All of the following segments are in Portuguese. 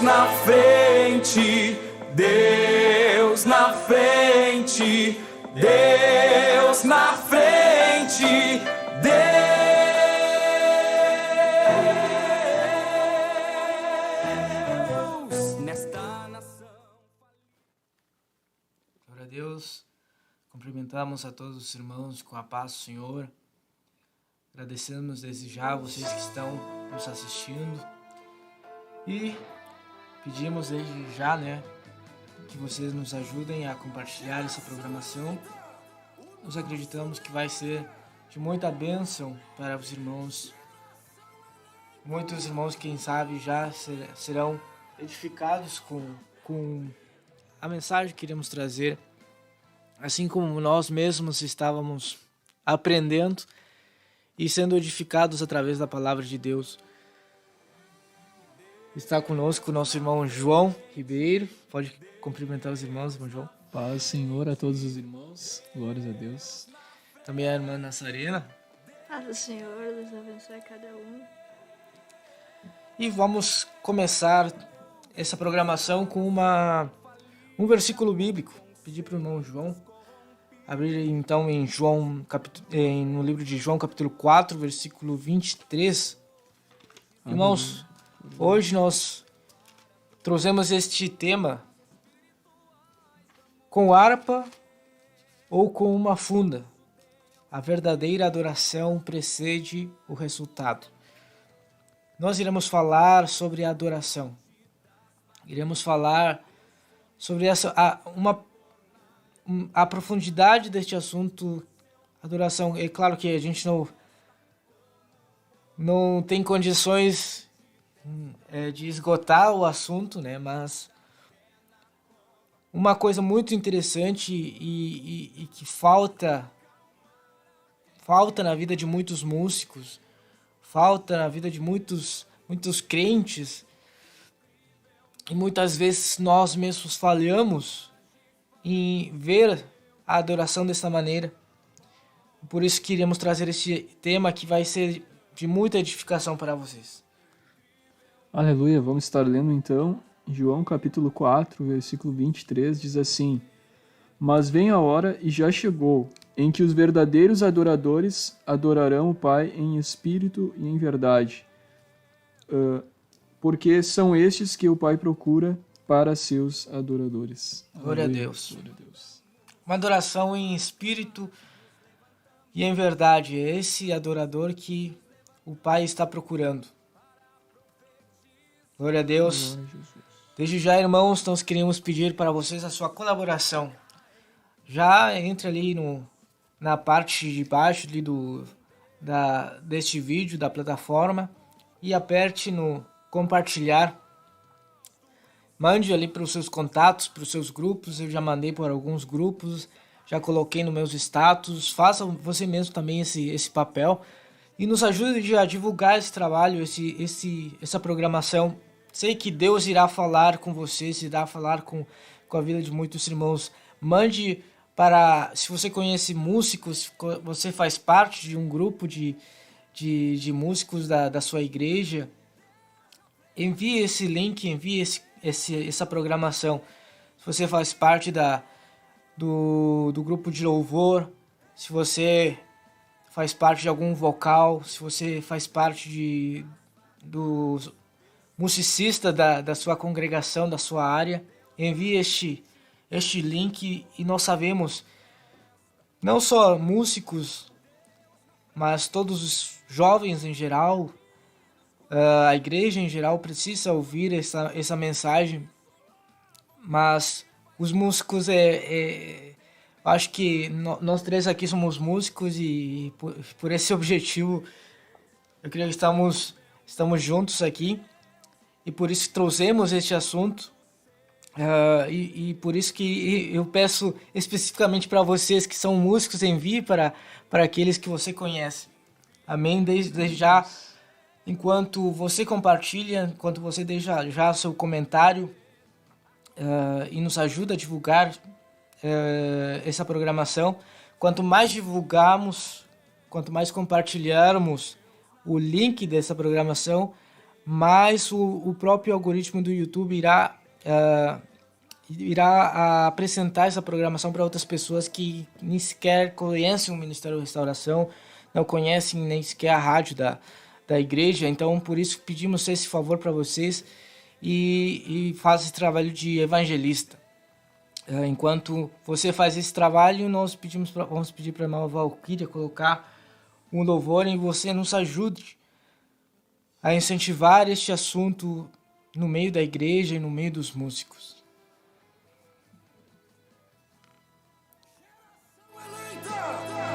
na frente, Deus na frente, Deus na frente, Deus nesta nação. Glória a Deus, cumprimentamos a todos os irmãos com a paz do Senhor. Agradecemos desde já vocês que estão nos assistindo e pedimos desde já, que vocês nos ajudem a compartilhar essa programação. Nós acreditamos que vai ser de muita bênção para os irmãos. Muitos irmãos, quem sabe, já serão edificados com a mensagem que queremos trazer, assim como nós mesmos estávamos aprendendo e sendo edificados através da palavra de Deus. Está conosco o nosso irmão João Ribeiro. Pode cumprimentar os irmãos, irmão João. Paz, Senhor, a todos os irmãos. Glórias a Deus. Também a irmã Nazarena. Paz do Senhor, Deus abençoe cada um. E vamos começar essa programação com um versículo bíblico. Pedir para o irmão João abrir então no livro de João, capítulo 4, versículo 23. Irmãos, hoje nós trouxemos este tema: com harpa ou com uma funda, a verdadeira adoração precede o resultado. Nós iremos falar sobre a adoração. Iremos falar sobre a profundidade deste assunto, adoração. É claro que a gente não tem condições de esgotar o assunto, mas uma coisa muito interessante e que falta na vida de muitos músicos, falta na vida de muitos crentes, e muitas vezes nós mesmos falhamos em ver a adoração dessa maneira. Por isso queríamos trazer esse tema que vai ser de muita edificação para vocês. Aleluia, vamos estar lendo então João capítulo 4, versículo 23, diz assim: Mas vem a hora, e já chegou, em que os verdadeiros adoradores adorarão o Pai em espírito e em verdade, porque são estes que o Pai procura para seus adoradores. Glória a Deus. Glória a Deus. Uma adoração em espírito e em verdade. É esse adorador que o Pai está procurando. Glória a Deus. Glória a Jesus. Desde já, irmãos, nós queríamos pedir para vocês a sua colaboração. Já entre ali na parte de baixo ali deste vídeo, da plataforma, e aperte no compartilhar. Mande ali para os seus contatos, para os seus grupos. Eu já mandei para alguns grupos, já coloquei nos meus status. Faça você mesmo também esse papel e nos ajude a divulgar esse trabalho, essa programação. Sei que Deus irá falar com vocês, irá falar com a vida de muitos irmãos. Mande se você conhece músicos, você faz parte de um grupo de músicos da sua igreja, envie esse link, envie essa programação. Se você faz parte do grupo de louvor, se você faz parte de algum vocal, se você faz parte do musicista da sua congregação, da sua área, envie este link. E nós sabemos, não só músicos, mas todos os jovens em geral, a igreja em geral precisa ouvir essa mensagem. Mas os músicos, acho que nós três aqui somos músicos, e por esse objetivo eu creio que estamos juntos aqui, e por isso trouxemos este assunto. E por isso que eu peço especificamente para vocês que são músicos, envie para aqueles que você conhece. Amém? Desde já, enquanto você compartilha, enquanto você deixa já seu comentário e nos ajuda a divulgar essa programação, quanto mais divulgarmos, quanto mais compartilharmos o link dessa programação, mas o próprio algoritmo do YouTube irá apresentar essa programação para outras pessoas que nem sequer conhecem o Ministério da Restauração, não conhecem nem sequer a rádio da igreja. Então, por isso pedimos esse favor para vocês e faz esse trabalho de evangelista. Enquanto você faz esse trabalho, nós vamos pedir para a irmã Valquíria colocar um louvor e você nos ajude a incentivar este assunto no meio da igreja e no meio dos músicos.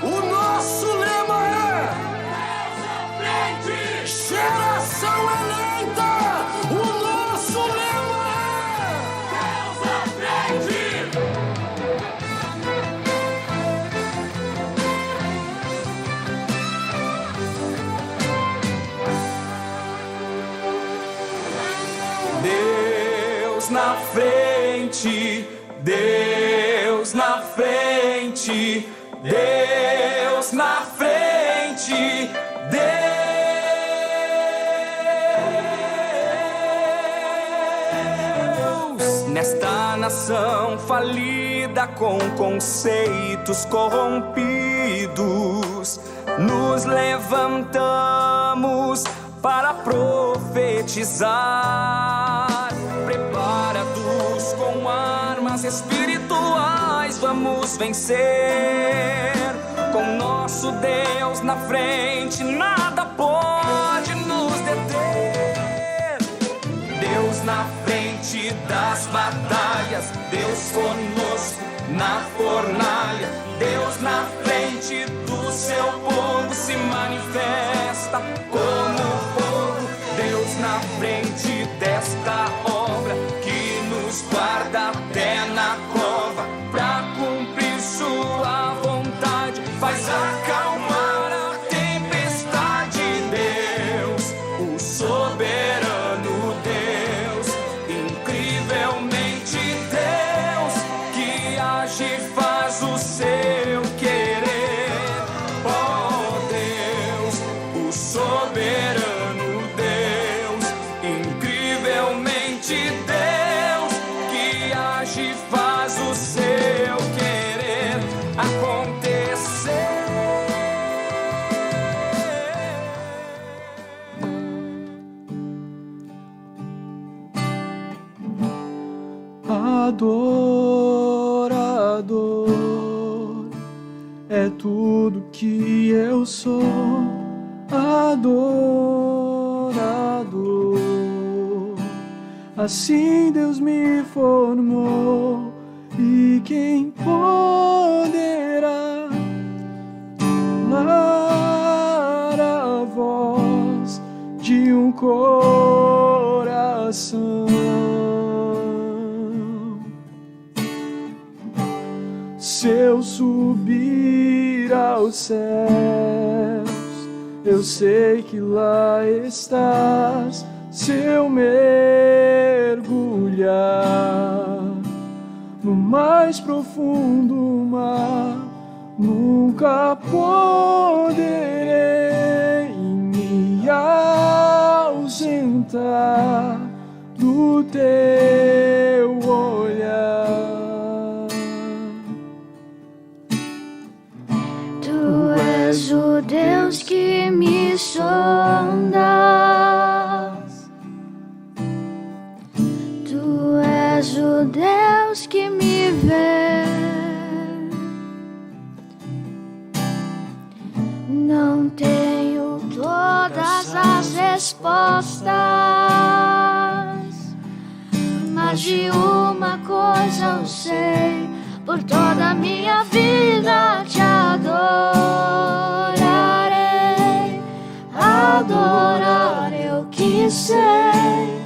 O nosso lema é Geração Eleita. O nosso lema é Deus na frente, Deus na frente, Deus na frente, Deus nesta nação falida com conceitos corrompidos, nos levantamos para profetizar, preparados com armas espirituais, vamos vencer. Com nosso Deus na frente, nada pode nos deter. Deus na frente das batalhas, Deus conosco na fornalha. Deus na frente do seu povo se manifesta como fogo. Deus na frente desta obra que nos guarda até na cova, pra cumprir sua vontade, faz acalmar a tempestade. Deus, o soberano Deus, incrivelmente Deus, que age e faz o seu querer. Oh Deus, o soberano Deus, incrivelmente Deus, que age e faz o seu querer acontecer. Adorador é tudo que eu sou. Adorador, assim Deus me formou, e quem poderá calar a voz de um coração? Se eu subir aos céus, eu sei que lá estás. Se eu mergulhar no mais profundo mar, nunca poderei me ausentar do teu olhar. Tu és o Deus que me sondas. Tu és o Deus que me vê. Não tenho todas as respostas, mas de uma coisa eu sei: por toda a minha vida te adorarei. Adorar eu que sei,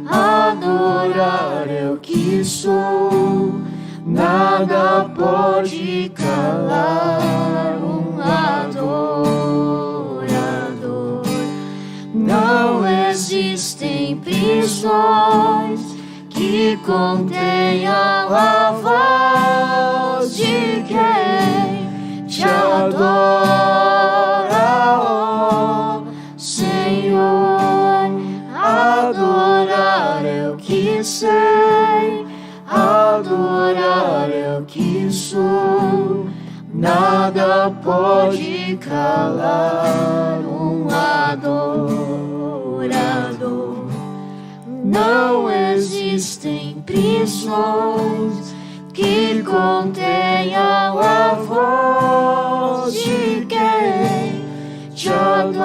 adorar eu que sou. Nada pode calar um adorador. Não existem prisões que contenham a voz de quem te adora, oh Senhor. calar um adorador. Não existem prisões que contenham a voz de quem te adora,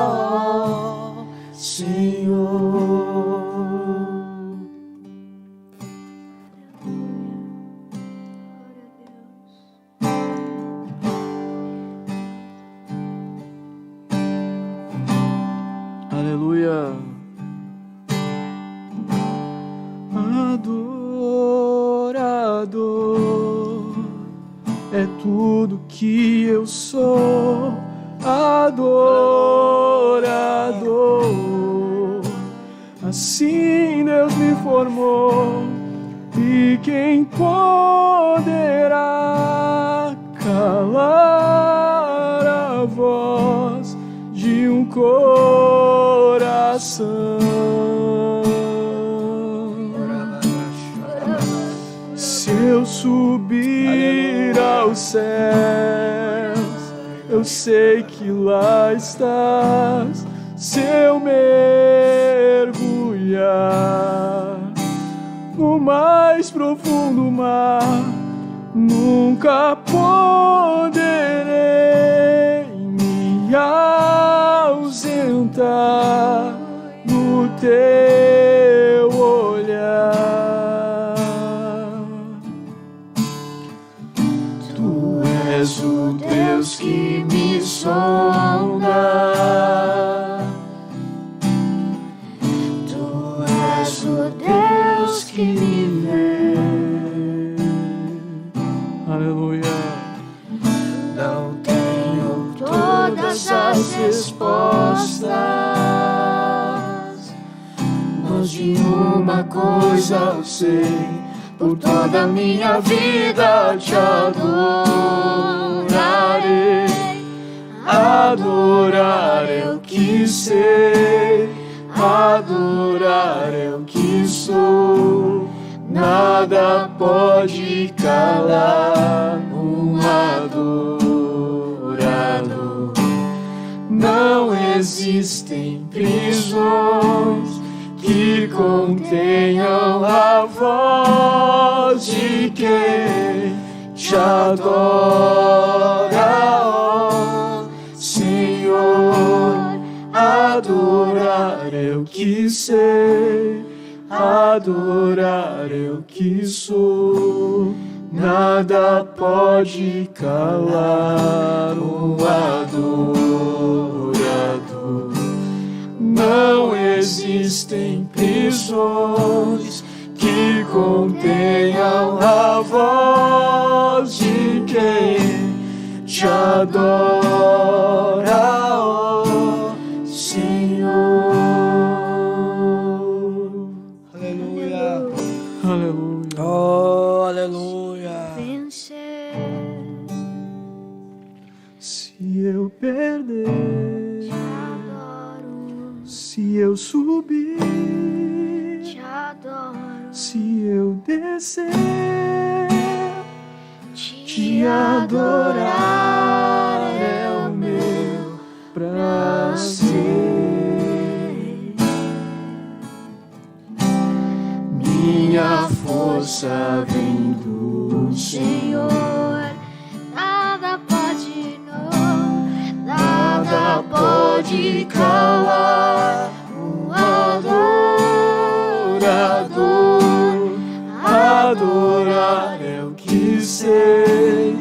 ó Senhor. Aleluia. Adorador é tudo que eu sou. Adorador, assim Deus me formou. E quem poderá calar a voz de um coração? Se eu subir aos céus, eu sei que lá estás. Se eu mergulhar no mais profundo mar, nunca poderei me ausentar no teu olhar. Tu és o Deus que me sonda. Tu és o Deus que me vê. Aleluia. Não tenho todas as respostas, mas de uma coisa eu sei: por toda a minha vida te adorarei. Adorar eu que sei, adorar eu que sou. Nada pode calar um adorador. Não existem prisões que contenham a voz de quem te adora, ó Senhor. Adorar eu que sei, adorar eu que sou. Nada pode calar um adorador. Não existem prisões que contenham a voz de quem te adora, ó Senhor. Aleluia. Aleluia. Oh, aleluia. Vencer, Se eu perder, te adoro, se eu subir, te adoro, se eu descer, te adorar é o meu prazer. Minha força vem do Senhor. Nada pode, não, nada pode calar um adorador. Adorar eu que sei,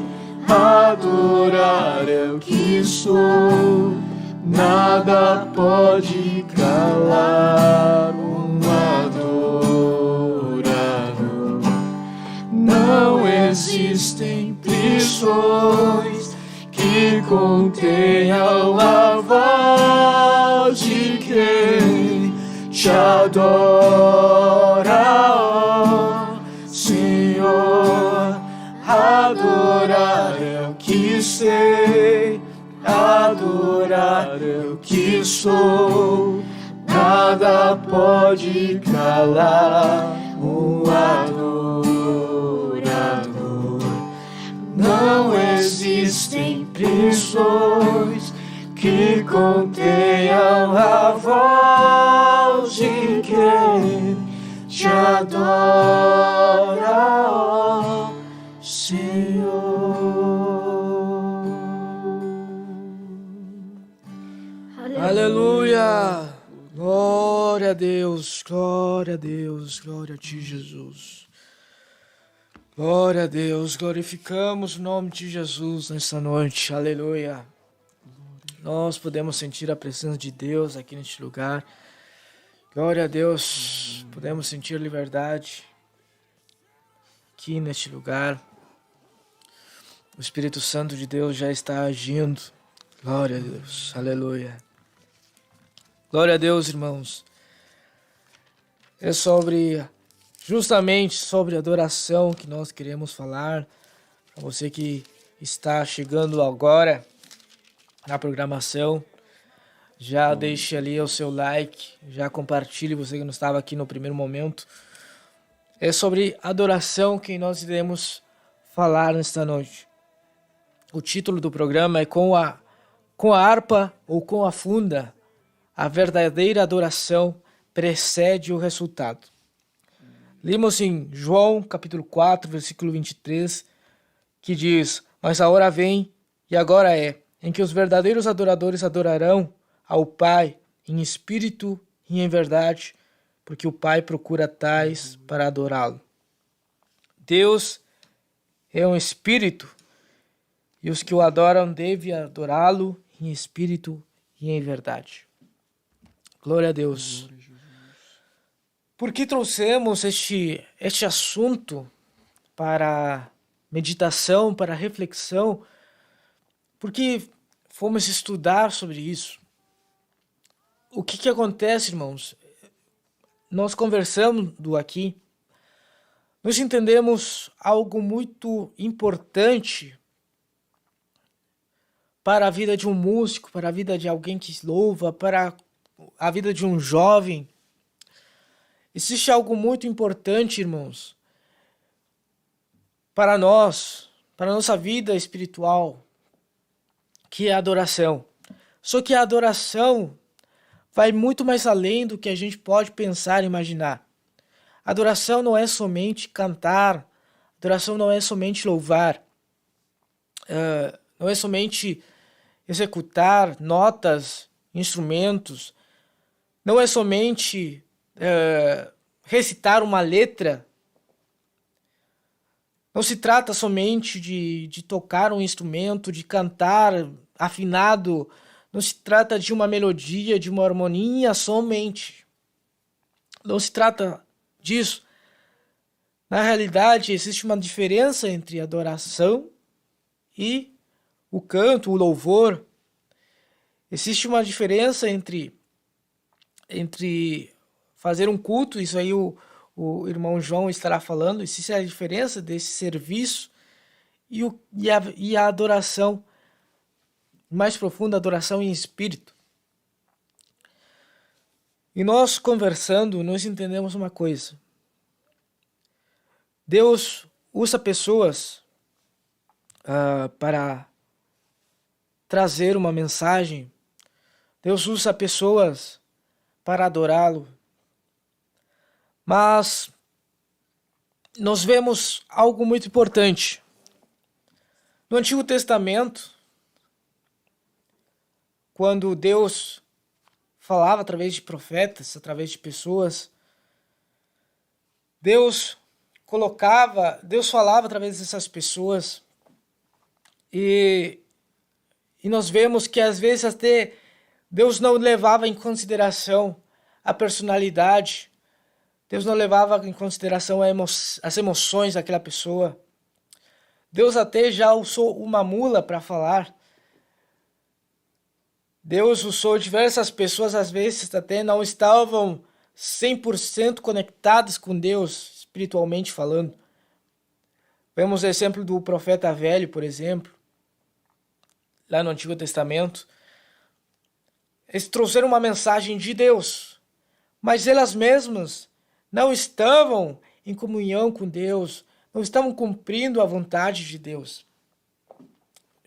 adorar eu que sou. Nada pode calar um adorador. Não existem prisões que contenham a voz de quem te adora, ó Senhor. Adorar eu que sei, adorar eu que sou. Nada pode calar um adorador. Não existem prisões que contenham a voz de quem te adora, ó Senhor. Aleluia! Glória a Deus, glória a Deus, glória a Ti, Jesus. Glória a Deus, glorificamos o nome de Jesus nesta noite, aleluia. Nós podemos sentir a presença de Deus aqui neste lugar. Glória a Deus, podemos sentir liberdade aqui neste lugar. O Espírito Santo de Deus já está agindo. Glória a Deus, aleluia. Glória a Deus, irmãos. É justamente sobre adoração que nós queremos falar. Para você que está chegando agora na programação, já deixe ali o seu like, já compartilhe, você que não estava aqui no primeiro momento. É sobre adoração que nós iremos falar nesta noite. O título do programa é com a harpa ou com a funda, a verdadeira adoração precede o resultado. Lemos em João capítulo 4, versículo 23, que diz: mas a hora vem, e agora é, em que os verdadeiros adoradores adorarão ao Pai em espírito e em verdade, porque o Pai procura tais para adorá-lo. Deus é um espírito, e os que o adoram devem adorá-lo em espírito e em verdade. Glória a Deus. Por que trouxemos este assunto para meditação, para reflexão? Porque fomos estudar sobre isso. O que acontece, irmãos? Nós conversamos aqui, nós entendemos algo muito importante para a vida de um músico, para a vida de alguém que louva, para a vida de um jovem. Existe algo muito importante, irmãos, para nós, para a nossa vida espiritual, que é a adoração. Só que a adoração vai muito mais além do que a gente pode pensar e imaginar. Adoração não é somente cantar, adoração não é somente louvar, não é somente executar notas, instrumentos, não é somente recitar uma letra, não se trata somente de tocar um instrumento, de cantar afinado, não se trata de uma melodia, de uma harmonia somente. Não se trata disso. Na realidade, existe uma diferença entre adoração e o canto, o louvor. Existe uma diferença entre fazer um culto, isso aí o irmão João estará falando, existe a diferença desse serviço e a adoração mais profunda, a adoração em espírito. E nós conversando, nós entendemos uma coisa. Deus usa pessoas para trazer uma mensagem. Deus usa pessoas para adorá-lo. Mas nós vemos algo muito importante. No Antigo Testamento, quando Deus falava através de profetas, através de pessoas, Deus falava através dessas pessoas, e nós vemos que às vezes até Deus não levava em consideração a personalidade, Deus não levava em consideração as emoções daquela pessoa. Deus até já usou uma mula para falar. Deus usou diversas pessoas, às vezes até não estavam 100% conectadas com Deus, espiritualmente falando. Vemos o exemplo do profeta velho, por exemplo, lá no Antigo Testamento. Eles trouxeram uma mensagem de Deus, mas elas mesmas não estavam em comunhão com Deus, não estavam cumprindo a vontade de Deus.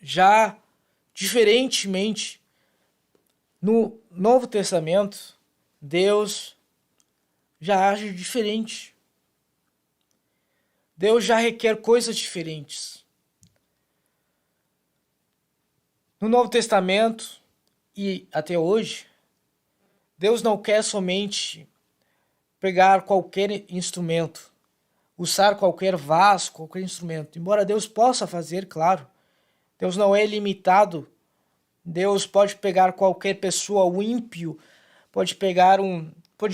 Já Diferentemente, no Novo Testamento, Deus já age diferente. Deus já requer coisas diferentes. No Novo Testamento e até hoje, Deus não quer somente pegar qualquer instrumento, usar qualquer vaso, qualquer instrumento. Embora Deus possa fazer, claro, Deus não é limitado. Deus pode pegar qualquer pessoa, o ímpio, pode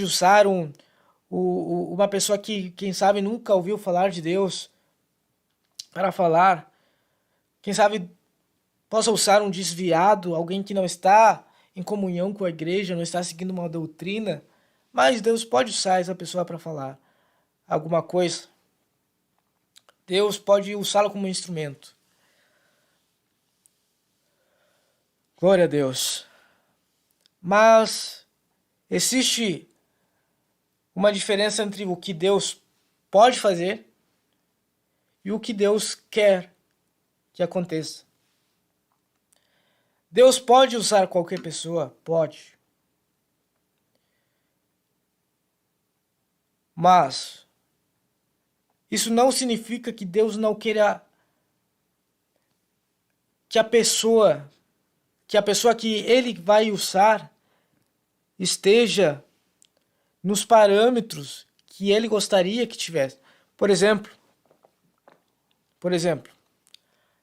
usar uma pessoa que, quem sabe, nunca ouviu falar de Deus para falar. Quem sabe possa usar um desviado, alguém que não está em comunhão com a igreja, não está seguindo uma doutrina, mas Deus pode usar essa pessoa para falar alguma coisa. Deus pode usá-lo como instrumento. Glória a Deus. Mas existe uma diferença entre o que Deus pode fazer e o que Deus quer que aconteça. Deus pode usar qualquer pessoa? Pode. Mas isso não significa que Deus não queira que a pessoa que Ele vai usar esteja nos parâmetros que Ele gostaria que tivesse. Por exemplo,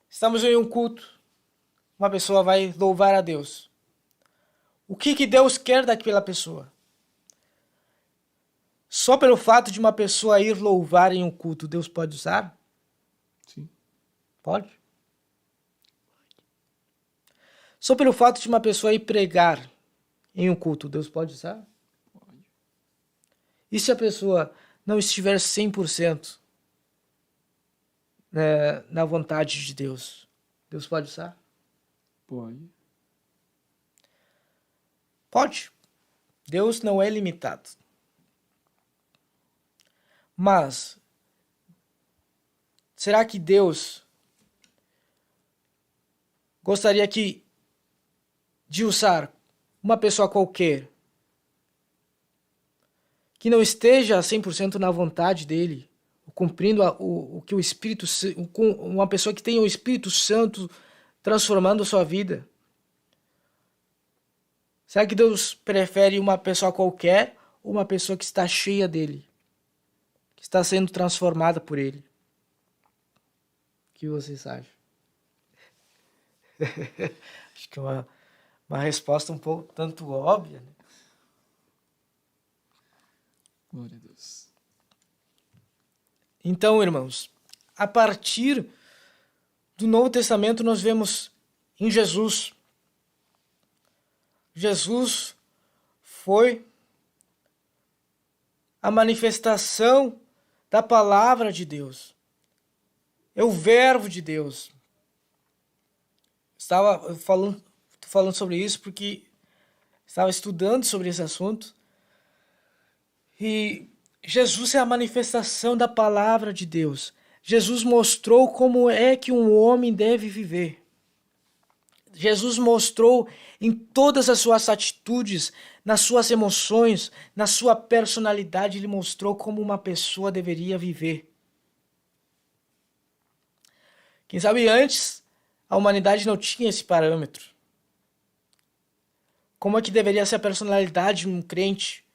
estamos em um culto, uma pessoa vai louvar a Deus. O que Deus quer daquela pessoa? Só pelo fato de uma pessoa ir louvar em um culto, Deus pode usar? Sim. Pode? Só pelo fato de uma pessoa ir pregar em um culto, Deus pode usar? Pode. E se a pessoa não estiver 100% na vontade de Deus, Deus pode usar? Pode. Pode. Deus não é limitado. Mas, será que Deus gostaria de usar uma pessoa qualquer que não esteja 100% na vontade dele, cumprindo o que o Espírito, uma pessoa que tenha o Espírito Santo transformando a sua vida? Será que Deus prefere uma pessoa qualquer ou uma pessoa que está cheia dele? Que está sendo transformada por ele? O que vocês acham? Acho que é uma resposta um pouco tanto óbvia, né? Glória a Deus. Então, irmãos, a partir do Novo Testamento nós vemos em Jesus. Jesus foi a manifestação da palavra de Deus. É o verbo de Deus. Estava falando sobre isso porque estava estudando sobre esse assunto. E Jesus é a manifestação da palavra de Deus. Jesus mostrou como é que um homem deve viver. Jesus mostrou em todas as suas atitudes, nas suas emoções, na sua personalidade, ele mostrou como uma pessoa deveria viver. Quem sabe antes a humanidade não tinha esse parâmetro. Como é que deveria ser a personalidade de um crente?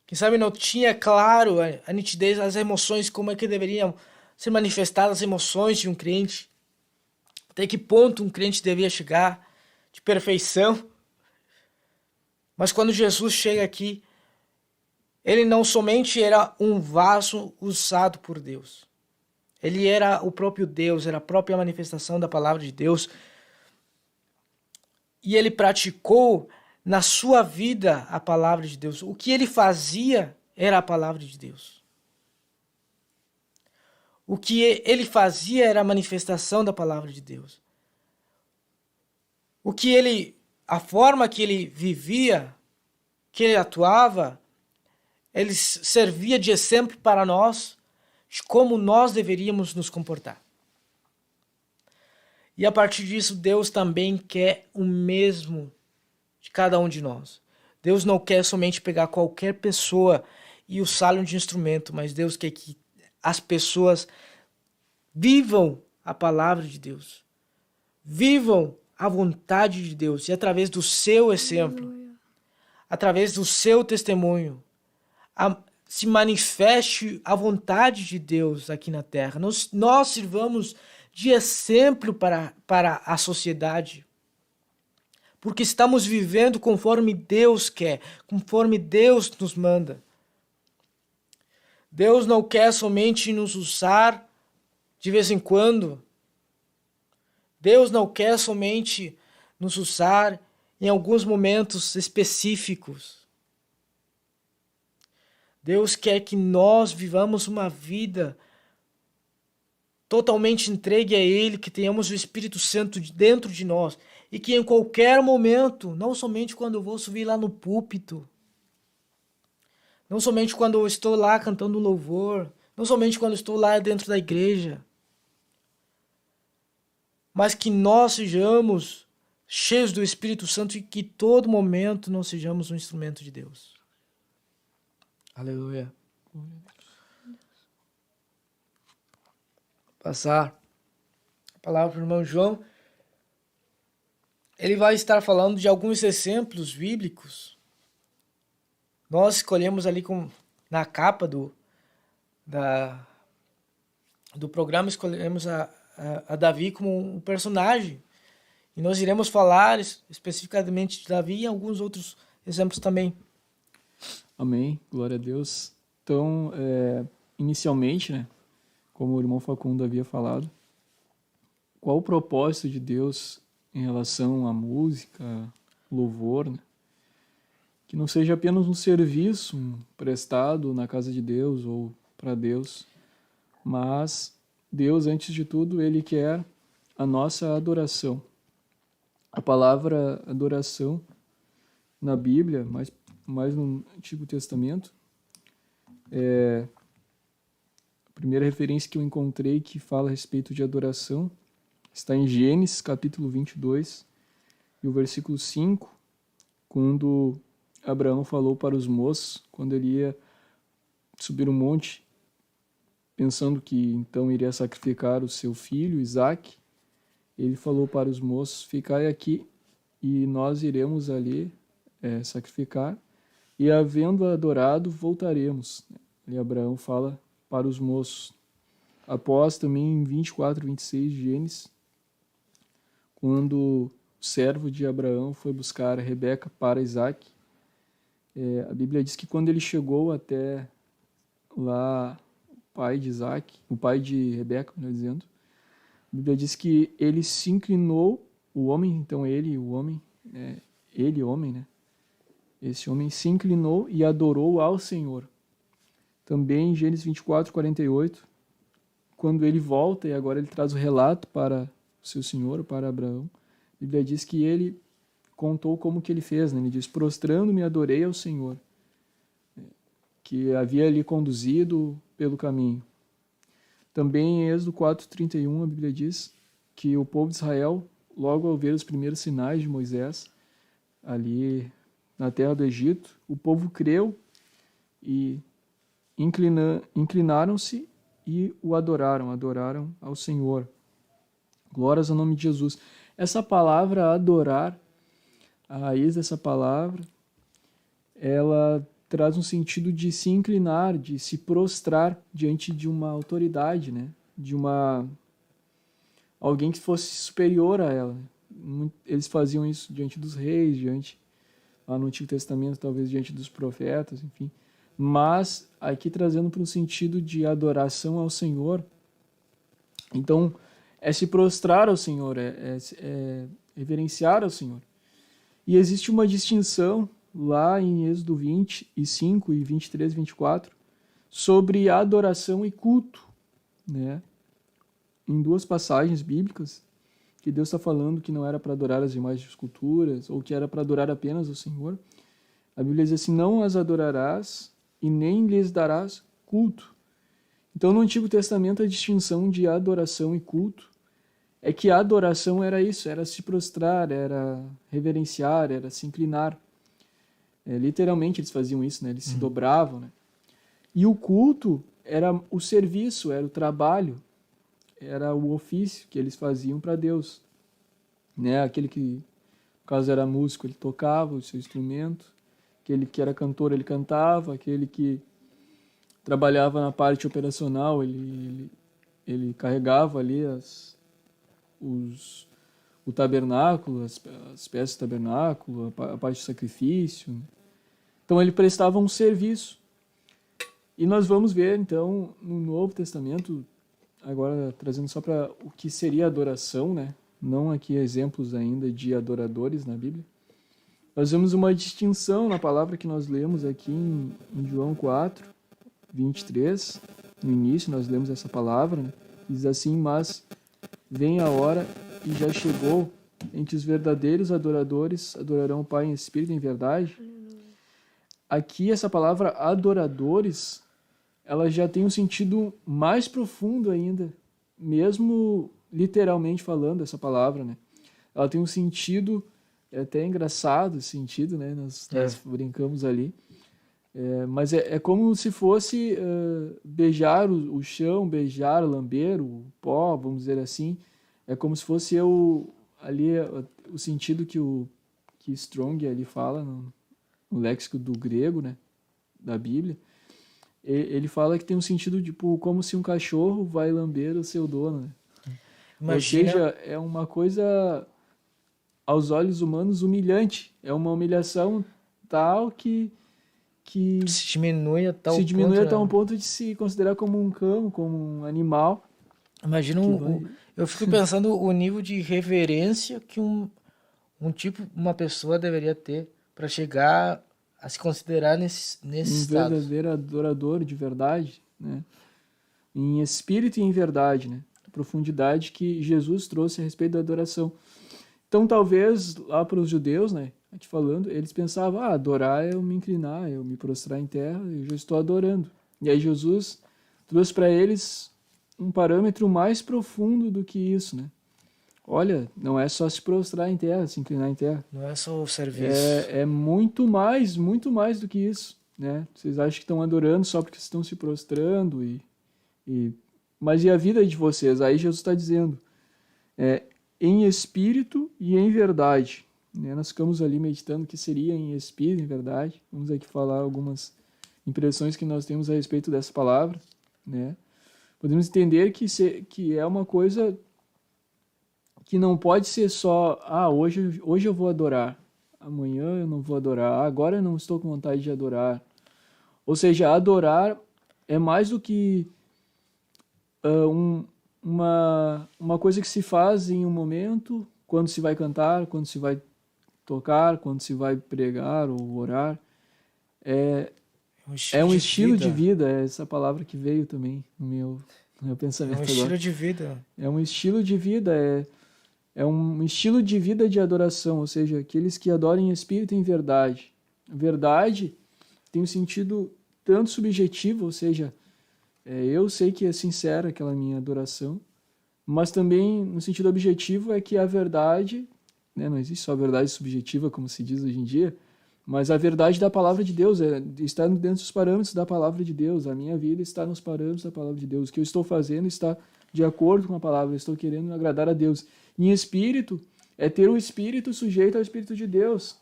Quem sabe não tinha claro a nitidez das emoções, como é que deveriam ser manifestadas as emoções de um crente. Até que ponto um crente devia chegar de perfeição. Mas quando Jesus chega aqui, ele não somente era um vaso usado por Deus. Ele era o próprio Deus, era a própria manifestação da palavra de Deus. E ele praticou na sua vida a palavra de Deus. O que ele fazia era a palavra de Deus. O que ele fazia era a manifestação da palavra de Deus. A forma que ele vivia, que ele atuava, ele servia de exemplo para nós de como nós deveríamos nos comportar. E a partir disso, Deus também quer o mesmo de cada um de nós. Deus não quer somente pegar qualquer pessoa e usá-lo de instrumento, mas Deus quer que as pessoas vivam a palavra de Deus, vivam a vontade de Deus, e através do seu exemplo, através do seu testemunho, se manifeste a vontade de Deus aqui na terra. Nós sirvamos de exemplo para a sociedade, porque estamos vivendo conforme Deus quer, conforme Deus nos manda. Deus não quer somente nos usar de vez em quando. Deus não quer somente nos usar em alguns momentos específicos. Deus quer que nós vivamos uma vida totalmente entregue a Ele, que tenhamos o Espírito Santo dentro de nós e que em qualquer momento, não somente quando eu vou subir lá no púlpito, não somente quando eu estou lá cantando louvor, não somente quando eu estou lá dentro da igreja, mas que nós sejamos cheios do Espírito Santo e que todo momento nós sejamos um instrumento de Deus. Aleluia. Passar a palavra para o irmão João. Ele vai estar falando de alguns exemplos bíblicos. Nós escolhemos ali na capa do programa, escolhemos a Davi como um personagem. E nós iremos falar especificamente de Davi e alguns outros exemplos também. Amém, glória a Deus. Então, inicialmente, né, como o irmão Facundo havia falado, qual o propósito de Deus em relação à música, louvor, né? Que não seja apenas um serviço prestado na casa de Deus ou para Deus, mas Deus, antes de tudo, Ele quer a nossa adoração. A palavra adoração na Bíblia, mais no Antigo Testamento, a primeira referência que eu encontrei que fala a respeito de adoração está em Gênesis, capítulo 22, e o versículo 5, quando Abraão falou para os moços, quando ele ia subir um monte, pensando que então iria sacrificar o seu filho, Isaque, ele falou para os moços, ficai aqui e nós iremos ali sacrificar, e havendo adorado, voltaremos. E Abraão fala para os moços. Após também em 24, 26 de Gênesis, quando o servo de Abraão foi buscar a Rebeca para Isaque, a Bíblia diz que quando ele chegou até lá, o pai de Isaque, o pai de Rebeca, melhor dizendo, a Bíblia diz que ele se inclinou, o homem, então ele, homem, né? Esse homem se inclinou e adorou ao Senhor. Também em Gênesis 24, 48, quando ele volta e agora ele traz o relato para o seu senhor, para Abraão, a Bíblia diz que ele contou como que ele fez, né? Ele diz, prostrando-me adorei ao Senhor, que havia lhe conduzido pelo caminho. Também em Êxodo 4:31, a Bíblia diz que o povo de Israel, logo ao ver os primeiros sinais de Moisés, ali na terra do Egito, o povo creu e inclinaram-se e o adoraram ao Senhor. Glórias ao nome de Jesus. Essa palavra adorar, a raiz dessa palavra, ela traz um sentido de se inclinar, de se prostrar diante de uma autoridade, né? De alguém que fosse superior a ela. Eles faziam isso diante dos reis, lá no Antigo Testamento, talvez diante dos profetas, enfim. Mas aqui trazendo para um sentido de adoração ao Senhor. Então, é se prostrar ao Senhor, é reverenciar ao Senhor. E existe uma distinção lá em Êxodo 25 e 23, 24, sobre adoração e culto, né? Em duas passagens bíblicas, que Deus está falando que não era para adorar as imagens de esculturas, ou que era para adorar apenas o Senhor. A Bíblia diz assim, não as adorarás e nem lhes darás culto. Então, no Antigo Testamento, a distinção de adoração e culto é que a adoração era isso, era se prostrar, era reverenciar, era se inclinar. Literalmente eles faziam isso, né? Eles se dobravam, né? E o culto era o serviço, era o trabalho, era o ofício que eles faziam para Deus, né? Aquele que, no caso, era músico, ele tocava o seu instrumento, aquele que era cantor, ele cantava, aquele que trabalhava na parte operacional, ele carregava ali o tabernáculo, as peças do tabernáculo, a parte do sacrifício, né? Então ele prestava um serviço. E nós vamos ver, então, no Novo Testamento, agora trazendo só para o que seria adoração, né? Não aqui exemplos ainda de adoradores na Bíblia. Nós vemos uma distinção na palavra que nós lemos aqui em João 4, 23. No início nós lemos essa palavra, né? Diz assim: mas vem a hora e já chegou em que os verdadeiros adoradores adorarão o Pai em espírito e em verdade. Aqui essa palavra adoradores, ela já tem um sentido mais profundo ainda, mesmo literalmente falando essa palavra, né? Ela tem um sentido, é até engraçado esse sentido, né? Nós brincamos ali. Mas é como se fosse beijar o chão, beijar, lamber o pó, vamos dizer assim. É como se fosse ali o sentido que Strong ali fala no léxico do grego, né? Da Bíblia. Ele fala que tem um sentido tipo como se um cachorro vai lamber o seu dono, né? Imagina... Ou seja, é uma coisa aos olhos humanos humilhante. É uma humilhação tal que se diminui até um ponto de se considerar como um cão, como um animal. Imagina eu fico pensando o nível de reverência que uma pessoa deveria ter para chegar a se considerar nesse estado. Um verdadeiro adorador de verdade, né? Em espírito e em verdade, né? A profundidade que Jesus trouxe a respeito da adoração. Então, talvez, lá para os judeus, né? Aqui falando, eles pensavam, adorar é eu me inclinar, eu me prostrar em terra, eu já estou adorando. E aí Jesus trouxe para eles um parâmetro mais profundo do que isso, né? Olha, não é só se prostrar em terra, se inclinar em terra. Não é só o serviço. É muito mais do que isso, né? Vocês acham que estão adorando só porque estão se prostrando mas e a vida de vocês? Aí Jesus está dizendo, em espírito e em verdade. Né? Nós ficamos ali meditando o que seria em espírito e em verdade. Vamos aqui falar algumas impressões que nós temos a respeito dessa palavra, né? Podemos entender que é uma coisa que não pode ser só, hoje eu vou adorar, amanhã eu não vou adorar, agora eu não estou com vontade de adorar. Ou seja, adorar é mais do que uma coisa que se faz em um momento, quando se vai cantar, quando se vai tocar, quando se vai pregar ou orar. É um estilo de vida, é essa palavra que veio também no meu pensamento. É um estilo de vida. É um estilo de vida, é um estilo de vida de adoração, ou seja, aqueles que adoram em espírito e em verdade. A verdade tem um sentido tanto subjetivo, ou seja, eu sei que é sincera aquela minha adoração, mas também no sentido objetivo é que a verdade, né, não existe só a verdade subjetiva, como se diz hoje em dia, mas a verdade da palavra de Deus está dentro dos parâmetros da palavra de Deus. A minha vida está nos parâmetros da palavra de Deus. O que eu estou fazendo está de acordo com a palavra. Eu estou querendo agradar a Deus. Em espírito, é ter o espírito sujeito ao Espírito de Deus.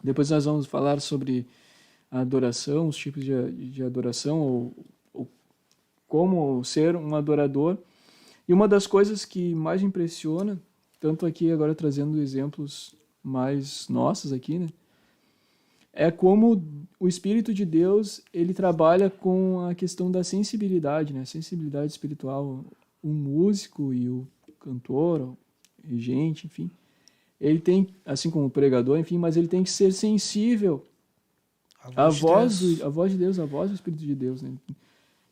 Depois nós vamos falar sobre a adoração, os tipos de adoração, ou como ser um adorador. E uma das coisas que mais impressiona, tanto aqui agora trazendo exemplos mais nossos aqui, né? É como o Espírito de Deus, ele trabalha com a questão da sensibilidade, né? Sensibilidade espiritual. O músico e o cantor, o regente, enfim, ele tem, assim como o pregador, enfim, mas ele tem que ser sensível à voz de Deus, à voz do Espírito de Deus, né?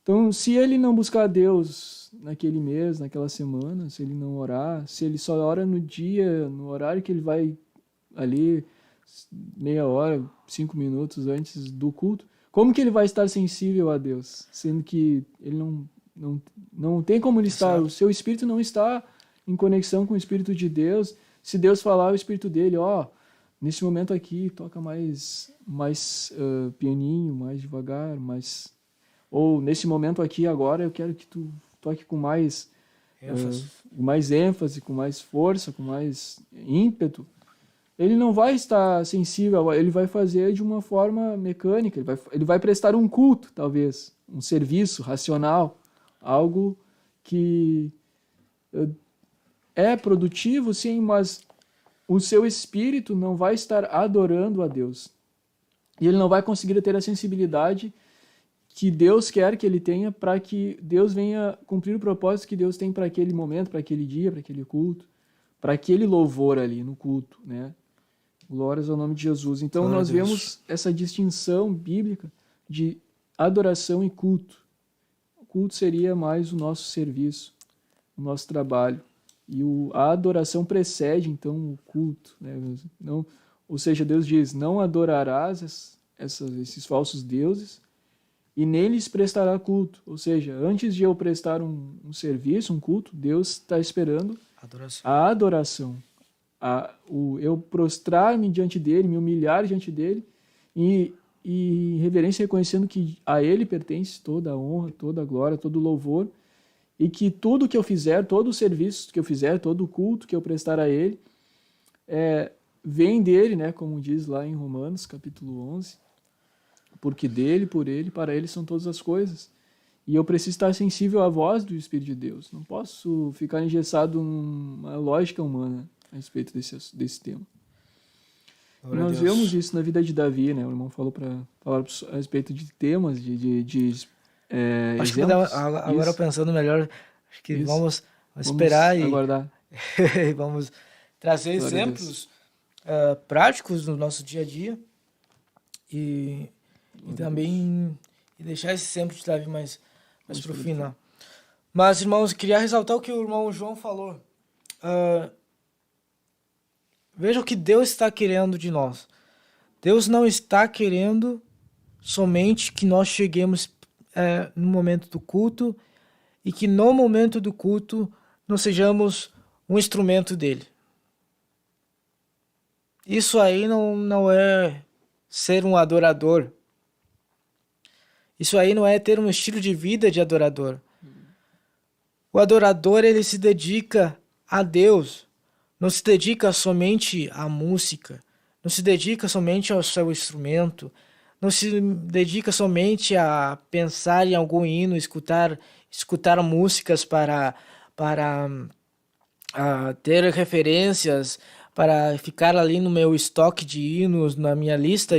Então, se ele não buscar Deus naquele mês, naquela semana, se ele não orar, se ele só ora no dia, no horário que ele vai ali, meia hora, 5 minutos antes do culto, como que ele vai estar sensível a Deus? Sendo que ele não tem como ele estar, o seu espírito não está em conexão com o Espírito de Deus. Se Deus falar, o Espírito dele, nesse momento aqui, toca mais pianinho, mais devagar, ou nesse momento aqui agora, eu quero que tu toque com mais ênfase, com mais força, com mais ímpeto. Ele não vai estar sensível, ele vai fazer de uma forma mecânica, ele vai prestar um culto, talvez, um serviço racional, algo que é produtivo, sim, mas o seu espírito não vai estar adorando a Deus. E ele não vai conseguir ter a sensibilidade que Deus quer que ele tenha para que Deus venha cumprir o propósito que Deus tem para aquele momento, para aquele dia, para aquele culto, para aquele louvor ali no culto, né? Glórias ao nome de Jesus. Então nós vemos essa distinção bíblica de adoração e culto. O culto seria mais o nosso serviço, o nosso trabalho. E a adoração precede, então, o culto, né? Não, ou seja, Deus diz, não adorarás esses falsos deuses e neles prestará culto. Ou seja, antes de eu prestar um serviço, um culto, Deus está esperando a adoração. Eu prostrar-me diante dele, me humilhar diante dele e em reverência reconhecendo que a ele pertence toda a honra, toda a glória, todo o louvor, e que tudo que eu fizer, todo o serviço que eu fizer, todo o culto que eu prestar a ele, vem dele, né, como diz lá em Romanos, capítulo 11, porque dele, por ele, para ele são todas as coisas. E eu preciso estar sensível à voz do Espírito de Deus. Não posso ficar engessado numa lógica humana a respeito desse tema. Nós vemos isso na vida de Davi, né? O irmão falou para falar a respeito de temas, acho que agora pensando melhor, acho que vamos esperar e aguardar. Vamos trazer exemplos práticos no nosso dia a dia e também deixar esse exemplo de Davi mais para o final. Mas, irmãos, queria ressaltar o que o irmão João falou. Veja o que Deus está querendo de nós. Deus não está querendo somente que nós cheguemos no momento do culto e que no momento do culto nós sejamos um instrumento dele. Isso aí não é ser um adorador. Isso aí não é ter um estilo de vida de adorador. O adorador, ele se dedica a Deus. Não se dedica somente à música, não se dedica somente ao seu instrumento, não se dedica somente a pensar em algum hino, escutar músicas para ter referências, para ficar ali no meu estoque de hinos, na minha lista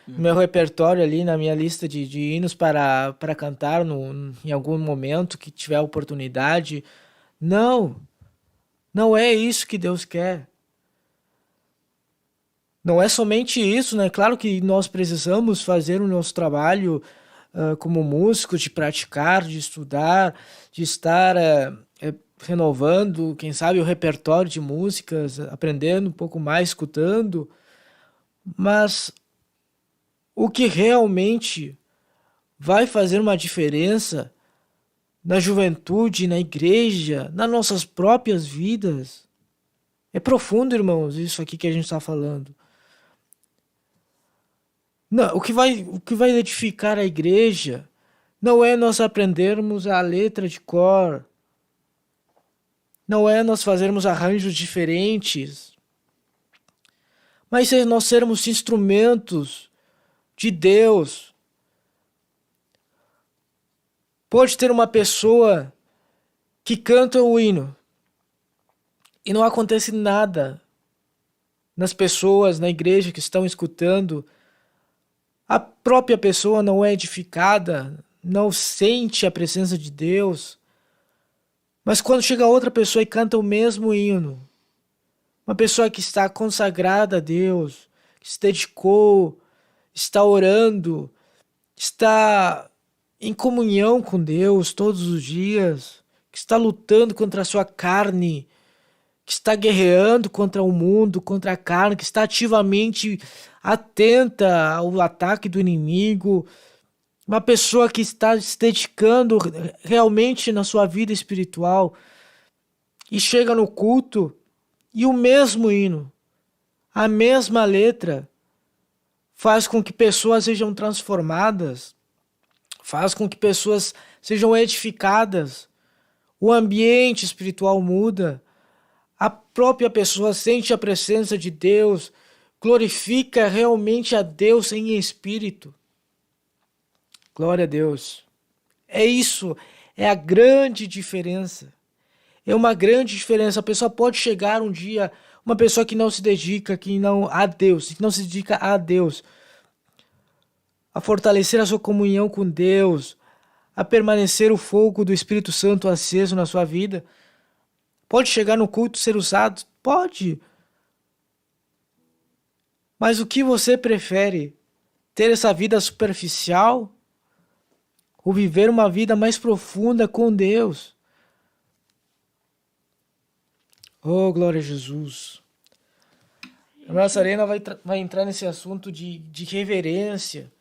no meu repertório ali, na minha lista de hinos para cantar em algum momento que tiver oportunidade. Não é isso que Deus quer. Não é somente isso, né? Claro que nós precisamos fazer o nosso trabalho como músicos, de praticar, de estudar, de estar renovando, quem sabe, o repertório de músicas, aprendendo um pouco mais, escutando. Mas o que realmente vai fazer uma diferença na juventude, na igreja, nas nossas próprias vidas. É profundo, irmãos, isso aqui que a gente está falando. Não, o que vai edificar a igreja não é nós aprendermos a letra de cor, não é nós fazermos arranjos diferentes, mas é nós sermos instrumentos de Deus. Pode ter uma pessoa que canta o hino e não acontece nada nas pessoas, na igreja que estão escutando. A própria pessoa não é edificada, não sente a presença de Deus. Mas quando chega outra pessoa e canta o mesmo hino, uma pessoa que está consagrada a Deus, que se dedicou, está orando, está em comunhão com Deus todos os dias, que está lutando contra a sua carne, que está guerreando contra o mundo, contra a carne, que está ativamente atenta ao ataque do inimigo, uma pessoa que está se dedicando realmente na sua vida espiritual, e chega no culto e o mesmo hino, a mesma letra, faz com que pessoas sejam transformadas, faz com que pessoas sejam edificadas, o ambiente espiritual muda, a própria pessoa sente a presença de Deus, glorifica realmente a Deus em espírito. Glória a Deus. É isso, é a grande diferença. É uma grande diferença. A pessoa pode chegar um dia, uma pessoa que não se dedica, que não se dedica a Deus, a fortalecer a sua comunhão com Deus, a permanecer o fogo do Espírito Santo aceso na sua vida. Pode chegar no culto e ser usado? Pode. Mas o que você prefere? Ter essa vida superficial? Ou viver uma vida mais profunda com Deus? Oh, glória a Jesus. A nossa arena vai entrar nesse assunto de reverência.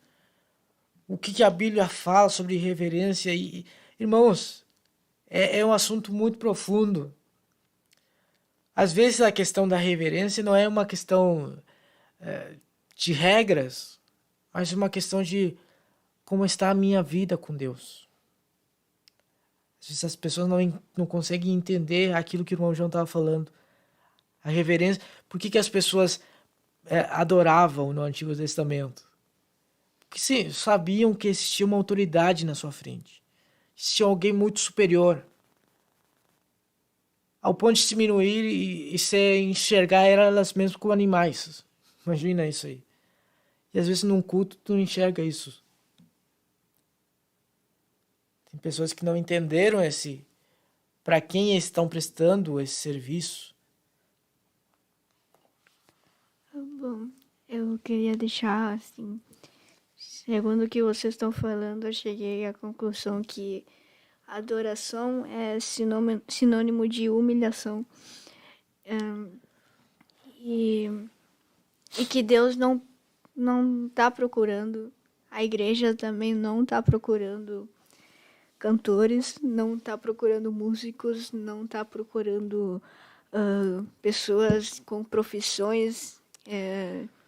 O que a Bíblia fala sobre reverência? E, irmãos, é um assunto muito profundo. Às vezes a questão da reverência não é uma questão de regras, mas uma questão de como está a minha vida com Deus. Às vezes as pessoas não conseguem entender aquilo que o irmão João estava falando. A reverência. Por que as pessoas adoravam no Antigo Testamento? Porque sim, sabiam que existia uma autoridade na sua frente. Existia alguém muito superior. Ao ponto de se diminuir e se enxergar elas mesmas como animais. Imagina isso aí. E às vezes num culto tu não enxerga isso. Tem pessoas que não entenderam para quem estão prestando esse serviço. Bom, eu queria deixar assim, segundo o que vocês estão falando, eu cheguei à conclusão que adoração é sinônimo de humilhação. E que Deus não está procurando, a igreja também não está procurando cantores, não está procurando músicos, não está procurando pessoas com profissões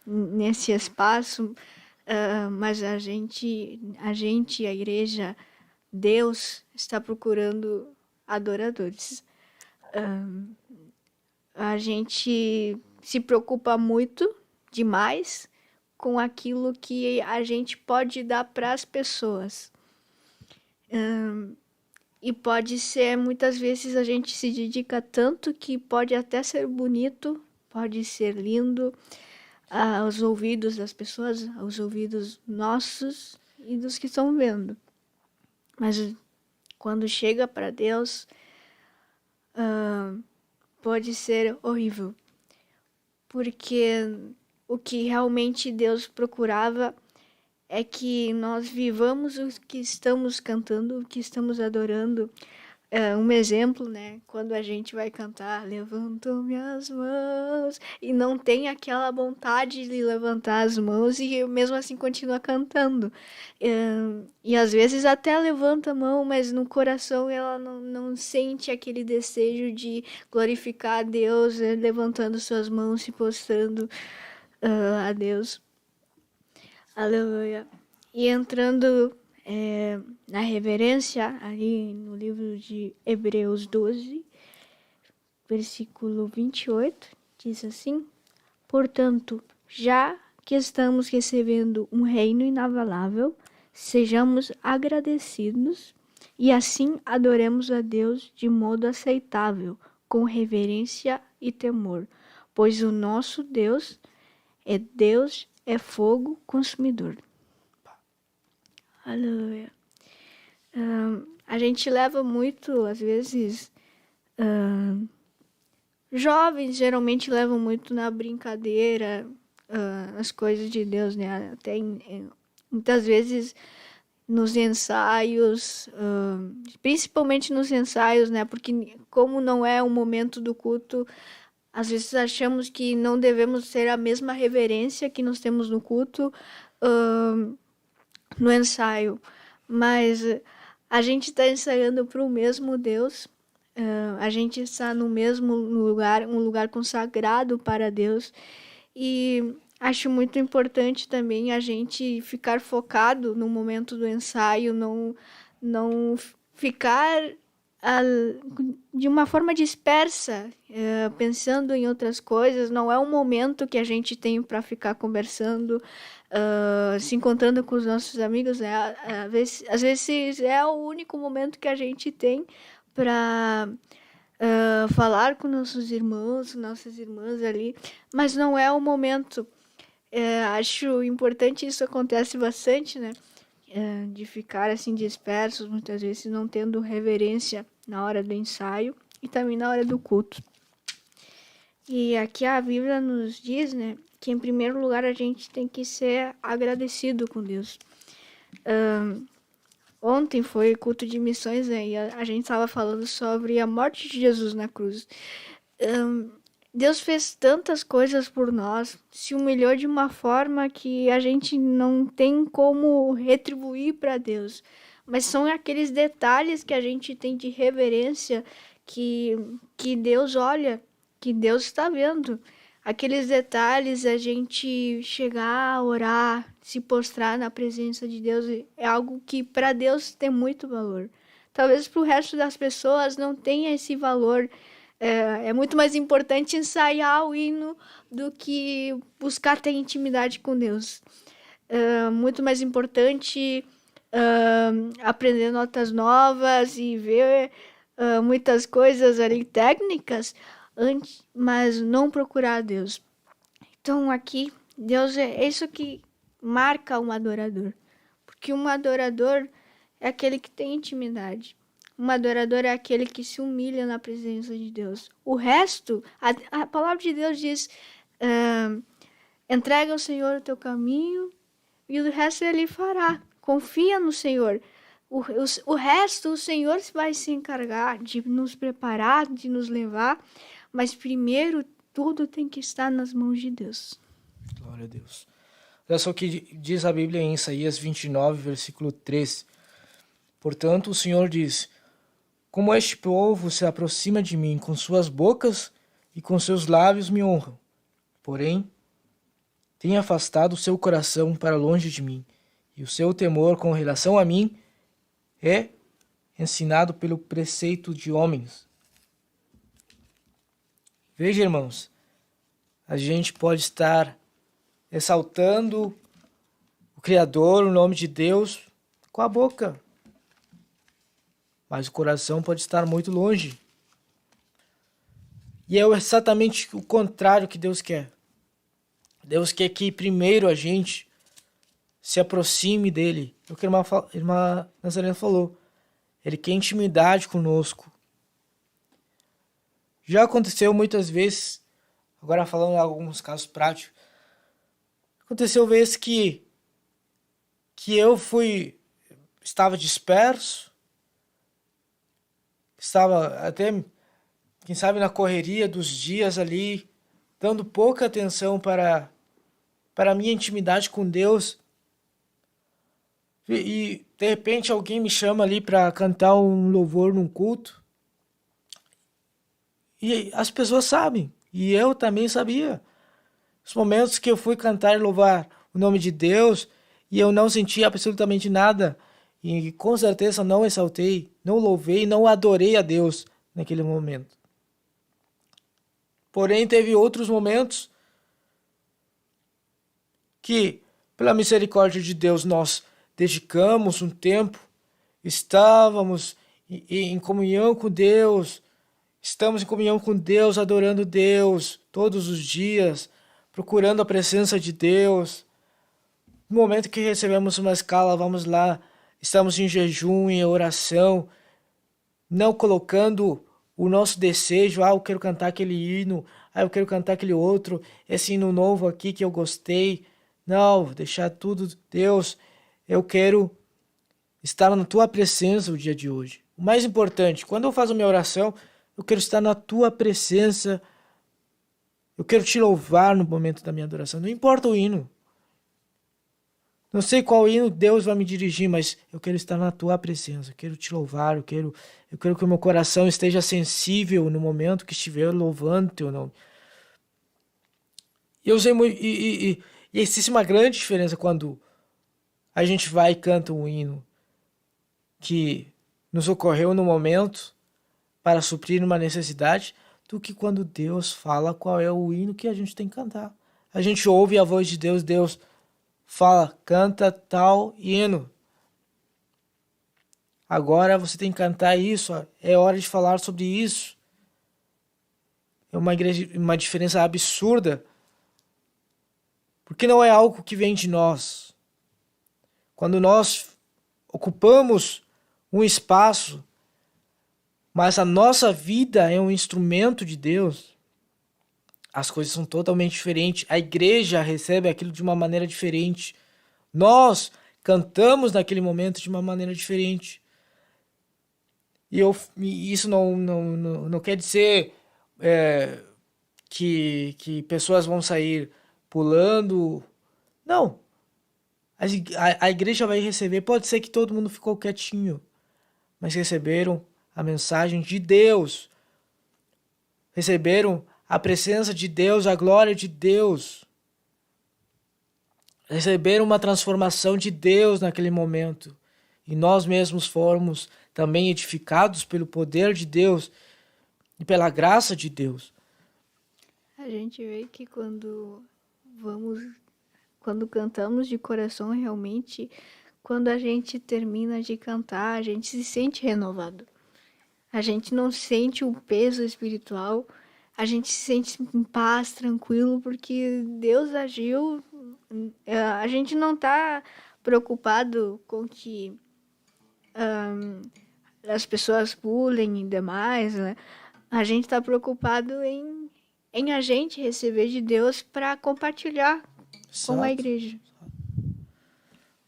nesse espaço, mas a gente, a igreja, Deus está procurando adoradores. A gente se preocupa muito demais com aquilo que a gente pode dar para as pessoas. E pode ser, muitas vezes a gente se dedica tanto que pode até ser bonito, pode ser lindo aos ouvidos das pessoas, aos ouvidos nossos e dos que estão vendo. Mas quando chega para Deus, pode ser horrível. Porque o que realmente Deus procurava é que nós vivamos o que estamos cantando, o que estamos adorando. Um exemplo, né? Quando a gente vai cantar, levanto minhas mãos, e não tem aquela vontade de levantar as mãos e mesmo assim continua cantando. E às vezes até levanta a mão, mas no coração ela não sente aquele desejo de glorificar a Deus, levantando suas mãos, se postrando a Deus. Aleluia. E entrando na reverência, ali no livro de Hebreus 12, versículo 28, diz assim: portanto, já que estamos recebendo um reino inabalável, sejamos agradecidos e assim adoremos a Deus de modo aceitável, com reverência e temor, pois o nosso Deus é fogo consumidor. Aleluia. A gente leva muito, às vezes, jovens geralmente levam muito na brincadeira as coisas de Deus, né? Até muitas vezes nos ensaios, principalmente nos ensaios, né? Porque como não é o momento do culto, às vezes achamos que não devemos ter a mesma reverência que nós temos no culto, no ensaio. Mas a gente está ensaiando para o mesmo Deus, a gente está no mesmo lugar, um lugar consagrado para Deus. E acho muito importante também a gente ficar focado no momento do ensaio, não ficar de uma forma dispersa, pensando em outras coisas. Não é um momento que a gente tem para ficar conversando, se encontrando com os nossos amigos, né? Às vezes é o único momento que a gente tem para falar com nossos irmãos, nossas irmãs ali, mas não é o momento. Acho importante, isso acontece bastante, né? De ficar assim dispersos, muitas vezes não tendo reverência na hora do ensaio e também na hora do culto. E aqui a Bíblia nos diz, né, que em primeiro lugar a gente tem que ser agradecido com Deus. Ontem foi culto de missões, né, e a gente estava falando sobre a morte de Jesus na cruz. Deus fez tantas coisas por nós, se humilhou de uma forma que a gente não tem como retribuir para Deus. Mas são aqueles detalhes que a gente tem de reverência que Deus olha, que Deus está vendo. Aqueles detalhes, a gente chegar a orar, se postrar na presença de Deus, é algo que para Deus tem muito valor. Talvez para o resto das pessoas não tenha esse valor. É muito mais importante ensaiar o hino do que buscar ter intimidade com Deus. Muito mais importante aprender notas novas e ver muitas coisas ali técnicas, mas não procurar Deus. Então aqui, Deus é isso que marca um adorador. Porque um adorador é aquele que tem intimidade. Um adorador é aquele que se humilha na presença de Deus. O resto, a palavra de Deus diz, entrega ao Senhor o teu caminho e o resto Ele fará. Confia no Senhor. O resto, o Senhor vai se encargar de nos preparar, de nos levar, mas primeiro tudo tem que estar nas mãos de Deus. Glória a Deus. Olha só o que diz a Bíblia em Isaías 29, versículo 13. Portanto, o Senhor diz: como este povo se aproxima de mim com suas bocas e com seus lábios me honram, porém, tem afastado o seu coração para longe de mim, e o seu temor com relação a mim é ensinado pelo preceito de homens. Veja, irmãos, a gente pode estar exaltando o Criador, o nome de Deus, com a boca, mas o coração pode estar muito longe. E é exatamente o contrário que Deus quer. Deus quer que primeiro a gente se aproxime dele. É o que a irmã Nazarena falou. Ele quer intimidade conosco. Já aconteceu muitas vezes, agora falando em alguns casos práticos, aconteceu vezes que eu estava disperso, estava até, quem sabe, na correria dos dias ali, dando pouca atenção para a minha intimidade com Deus. E de repente alguém me chama ali para cantar um louvor num culto. E as pessoas sabem, e eu também sabia. Os momentos que eu fui cantar e louvar o nome de Deus, e eu não senti absolutamente nada, e com certeza não exaltei, não louvei, não adorei a Deus naquele momento. Porém, teve outros momentos que, pela misericórdia de Deus, nós dedicamos um tempo, estávamos em comunhão com Deus, estamos em comunhão com Deus, adorando Deus todos os dias, procurando a presença de Deus. No momento que recebemos uma escala, vamos lá, estamos em jejum, em oração, não colocando o nosso desejo, eu quero cantar aquele hino, eu quero cantar aquele outro, esse hino novo aqui que eu gostei. Não, deixar tudo, Deus, eu quero estar na tua presença o dia de hoje. O mais importante, quando eu faço a minha oração, eu quero estar na tua presença, eu quero te louvar no momento da minha adoração, não importa o hino. Não sei qual hino Deus vai me dirigir, mas eu quero estar na tua presença. Eu quero te louvar, eu quero que o meu coração esteja sensível no momento que estiver louvando teu nome. E eu usei muito, e existe uma grande diferença quando a gente vai e canta um hino que nos ocorreu no momento para suprir uma necessidade, do que quando Deus fala qual é o hino que a gente tem que cantar. A gente ouve a voz de Deus, Deus fala, canta tal hino. Agora você tem que cantar isso, é hora de falar sobre isso. É uma diferença absurda, porque não é algo que vem de nós. Quando nós ocupamos um espaço, mas a nossa vida é um instrumento de Deus, as coisas são totalmente diferentes. A igreja recebe aquilo de uma maneira diferente. Nós cantamos naquele momento de uma maneira diferente. E isso não quer dizer que pessoas vão sair pulando. Não. A igreja vai receber. Pode ser que todo mundo ficou quietinho, mas receberam a mensagem de Deus. Receberam a presença de Deus, a glória de Deus. Receberam uma transformação de Deus naquele momento. E nós mesmos fomos também edificados pelo poder de Deus e pela graça de Deus. A gente vê que quando cantamos de coração, realmente, quando a gente termina de cantar, a gente se sente renovado. A gente não sente o peso espiritual, a gente se sente em paz, tranquilo, porque Deus agiu. A gente não está preocupado com que as pessoas pulem e demais, né? A gente está preocupado em a gente receber de Deus para compartilhar com a igreja.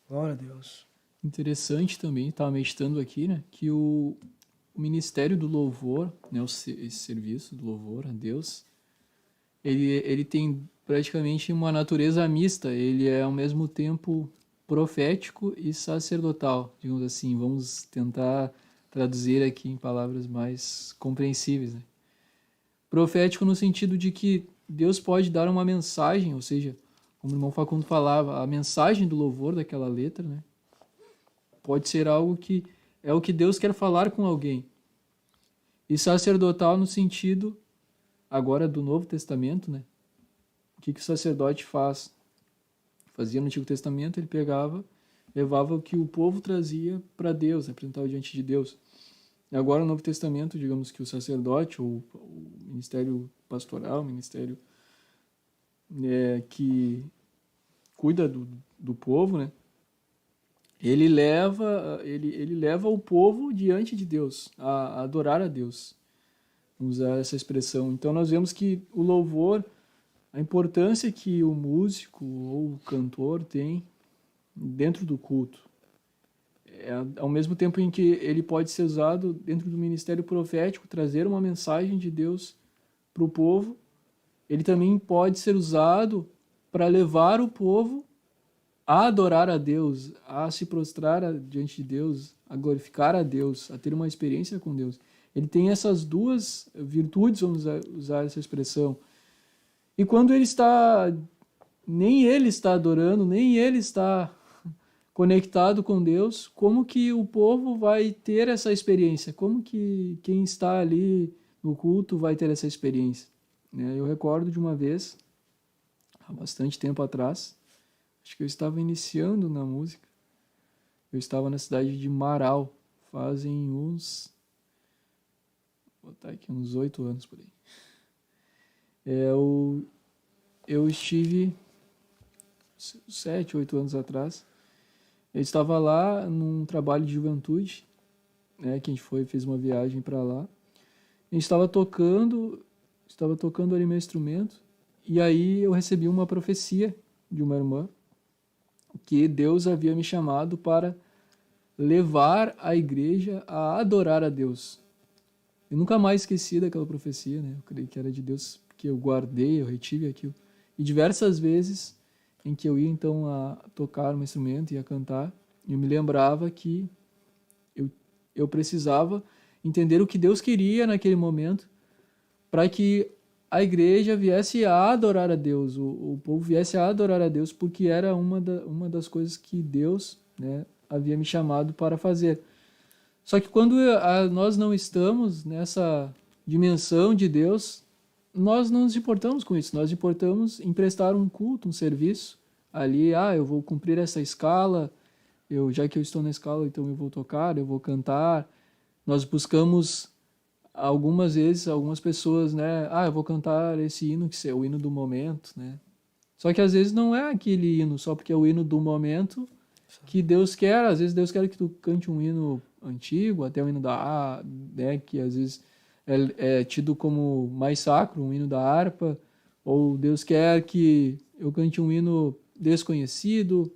Glória a Deus. Interessante também, estava meditando aqui, né, que o ministério do louvor, né, esse serviço do louvor a Deus, ele tem praticamente uma natureza mista. Ele é ao mesmo tempo profético e sacerdotal, digamos assim. Vamos tentar traduzir aqui em palavras mais compreensíveis, né? Profético no sentido de que Deus pode dar uma mensagem, ou seja, como o irmão Facundo falava, a mensagem do louvor daquela letra, né, pode ser algo que é o que Deus quer falar com alguém. E sacerdotal no sentido, agora do Novo Testamento, né? O que o sacerdote fazia no Antigo Testamento? Ele levava o que o povo trazia para Deus, apresentava diante de Deus. E agora no Novo Testamento, digamos que o sacerdote, ou o ministério pastoral, o ministério que cuida do povo, né? Ele leva o povo diante de Deus, a adorar a Deus. Vamos usar essa expressão. Então nós vemos que o louvor, a importância que o músico ou o cantor tem dentro do culto. Ao mesmo tempo em que ele pode ser usado dentro do ministério profético, trazer uma mensagem de Deus para o povo, ele também pode ser usado para levar o povo a adorar a Deus, a se prostrar diante de Deus, a glorificar a Deus, a ter uma experiência com Deus. Ele tem essas duas virtudes, vamos usar essa expressão. E quando nem ele está adorando, nem ele está conectado com Deus, como que o povo vai ter essa experiência? Como que quem está ali no culto vai ter essa experiência? Eu recordo de uma vez, há bastante tempo atrás, acho que eu estava iniciando na música. Eu estava na cidade de Marau, fazem uns 8 anos por aí. Eu estive 7, 8 anos atrás. Eu estava lá num trabalho de juventude, né, que a gente fez uma viagem para lá. A gente estava tocando ali meu instrumento, e aí eu recebi uma profecia de uma irmã, que Deus havia me chamado para levar a igreja a adorar a Deus. Eu nunca mais esqueci daquela profecia, né? Eu creio que era de Deus, porque eu guardei, eu retive aquilo. E diversas vezes em que eu ia então a tocar um instrumento e a cantar, eu me lembrava que eu precisava entender o que Deus queria naquele momento para que a igreja viesse a adorar a Deus, o povo viesse a adorar a Deus, porque era uma das coisas que Deus, né, havia me chamado para fazer. Só que quando nós não estamos nessa dimensão de Deus, nós não nos importamos com isso, nós nos importamos em prestar um culto, um serviço ali, eu vou cumprir essa escala, já que eu estou na escala, então eu vou tocar, eu vou cantar. Nós buscamos algumas vezes, algumas pessoas, né, eu vou cantar esse hino que é o hino do momento, né? Só que às vezes não é aquele hino, só porque é o hino do momento que Deus quer. Às vezes Deus quer que tu cante um hino antigo, até o hino né, que às vezes é tido como mais sacro, um hino da harpa, ou Deus quer que eu cante um hino desconhecido,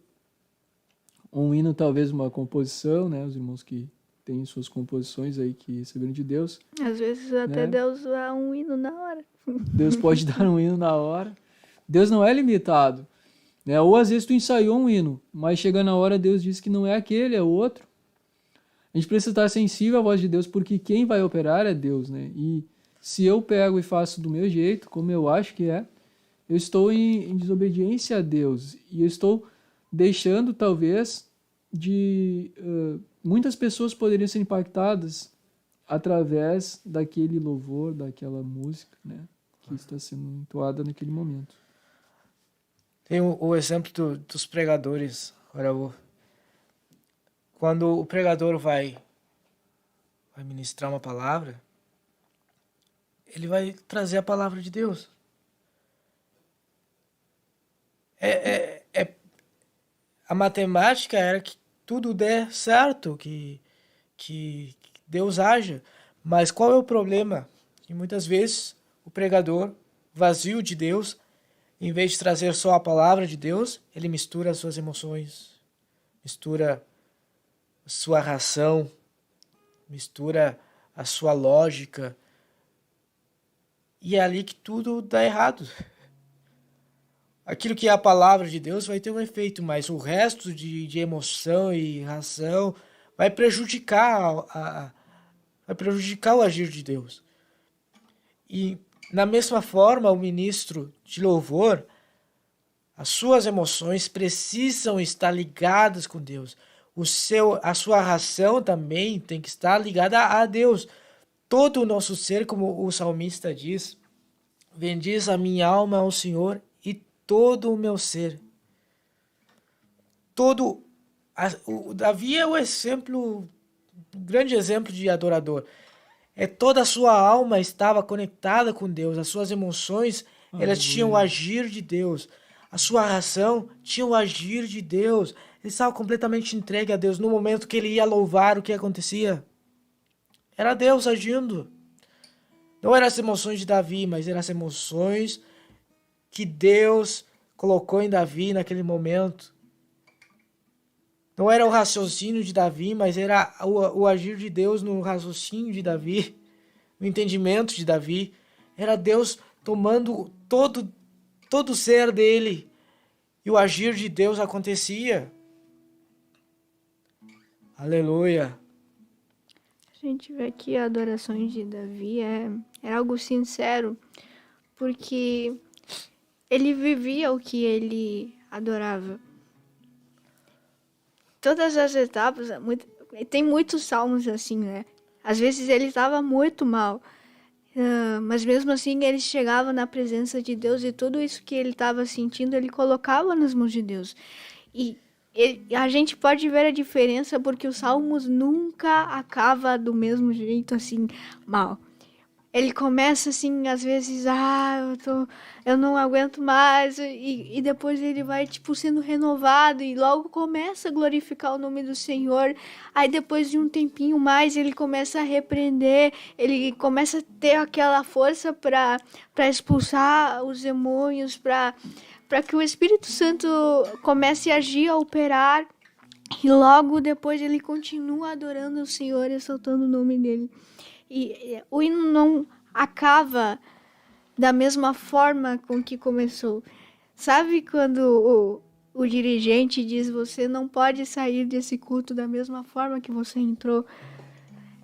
um hino talvez uma composição, né, os irmãos que têm suas composições aí que receberam de Deus. Às vezes até né? Deus dá um hino na hora. Deus pode dar um hino na hora. Deus não é limitado, né? Ou às vezes tu ensaiou um hino, mas chega na hora Deus diz que não é aquele, é outro. A gente precisa estar sensível à voz de Deus, porque quem vai operar é Deus, né? E se eu pego e faço do meu jeito, como eu acho que é, eu estou em desobediência a Deus. E eu estou deixando, talvez, muitas pessoas poderiam ser impactadas através daquele louvor, daquela música, né, que está sendo entoada naquele momento. Tem o exemplo dos pregadores. Quando o pregador vai ministrar uma palavra, ele vai trazer a palavra de Deus. A matemática era que tudo der certo, que Deus haja. Mas qual é o problema? Que muitas vezes o pregador, vazio de Deus, em vez de trazer só a palavra de Deus, ele mistura as suas emoções, mistura a sua ração, mistura a sua lógica. E é ali que tudo dá errado. Aquilo que é a palavra de Deus vai ter um efeito, mas o resto de emoção e ração vai prejudicar o agir de Deus. E na mesma forma, o ministro de louvor, as suas emoções precisam estar ligadas com Deus. A sua ração também tem que estar ligada a Deus. Todo o nosso ser, como o salmista diz, bendiz a minha alma ao Senhor e todo o meu ser. O Davi é o grande exemplo de adorador. Toda a sua alma estava conectada com Deus, as suas emoções, elas tinham o agir de Deus, a sua ração tinha o agir de Deus. Ele estava completamente entregue a Deus. No momento que ele ia louvar, o que acontecia? Era Deus agindo. Não eram as emoções de Davi, mas eram as emoções que Deus colocou em Davi naquele momento. Não era o raciocínio de Davi, mas era o agir de Deus no raciocínio de Davi, no entendimento de Davi. Era Deus tomando todo o ser dele, e o agir de Deus acontecia. Aleluia. A gente vê que a adoração de Davi era algo sincero, porque ele vivia o que ele adorava. Todas as etapas, tem muitos salmos assim, né? Às vezes ele estava muito mal, mas mesmo assim ele chegava na presença de Deus e tudo isso que ele estava sentindo, ele colocava nas mãos de Deus. E a gente pode ver a diferença porque os salmos nunca acaba do mesmo jeito, assim, mal. Ele começa assim, às vezes, eu não aguento mais, e depois ele vai, sendo renovado, e logo começa a glorificar o nome do Senhor. Aí depois de um tempinho mais, ele começa a repreender, ele começa a ter aquela força para expulsar os demônios, para que o Espírito Santo comece a agir, a operar, e logo depois ele continua adorando o Senhor, exaltando o nome dele. E o hino não acaba da mesma forma com que começou. Sabe quando o dirigente diz você não pode sair desse culto da mesma forma que você entrou?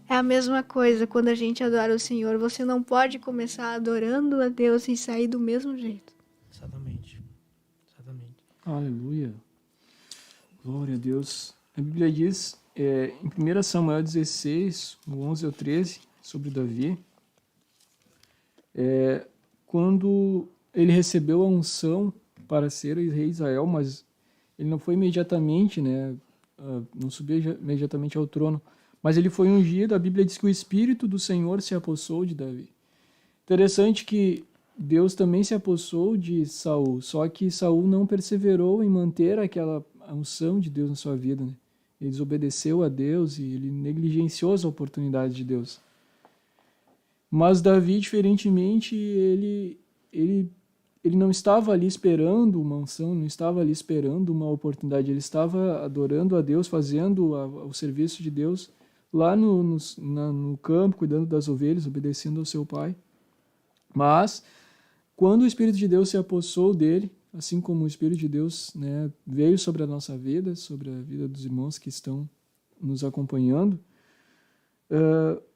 É a mesma coisa quando a gente adora o Senhor. Você não pode começar adorando a Deus e sair do mesmo jeito. Exatamente. Exatamente. Aleluia. Glória a Deus. A Bíblia diz em 1 Samuel 16, no 11 ao 13, sobre Davi, quando ele recebeu a unção para ser rei de Israel, mas ele não foi imediatamente, não subiu imediatamente ao trono, mas ele foi ungido. A Bíblia diz que o Espírito do Senhor se apossou de Davi. Interessante que Deus também se apossou de Saul, só que Saul não perseverou em manter aquela unção de Deus na sua vida, né? Ele desobedeceu a Deus e ele negligenciou as oportunidades de Deus. Mas Davi, diferentemente, ele não estava ali esperando uma unção, não estava ali esperando uma oportunidade, ele estava adorando a Deus, fazendo o serviço de Deus lá no campo, cuidando das ovelhas, obedecendo ao seu pai. Mas, quando o Espírito de Deus se apossou dele, assim como o Espírito de Deus, né, veio sobre a nossa vida, sobre a vida dos irmãos que estão nos acompanhando,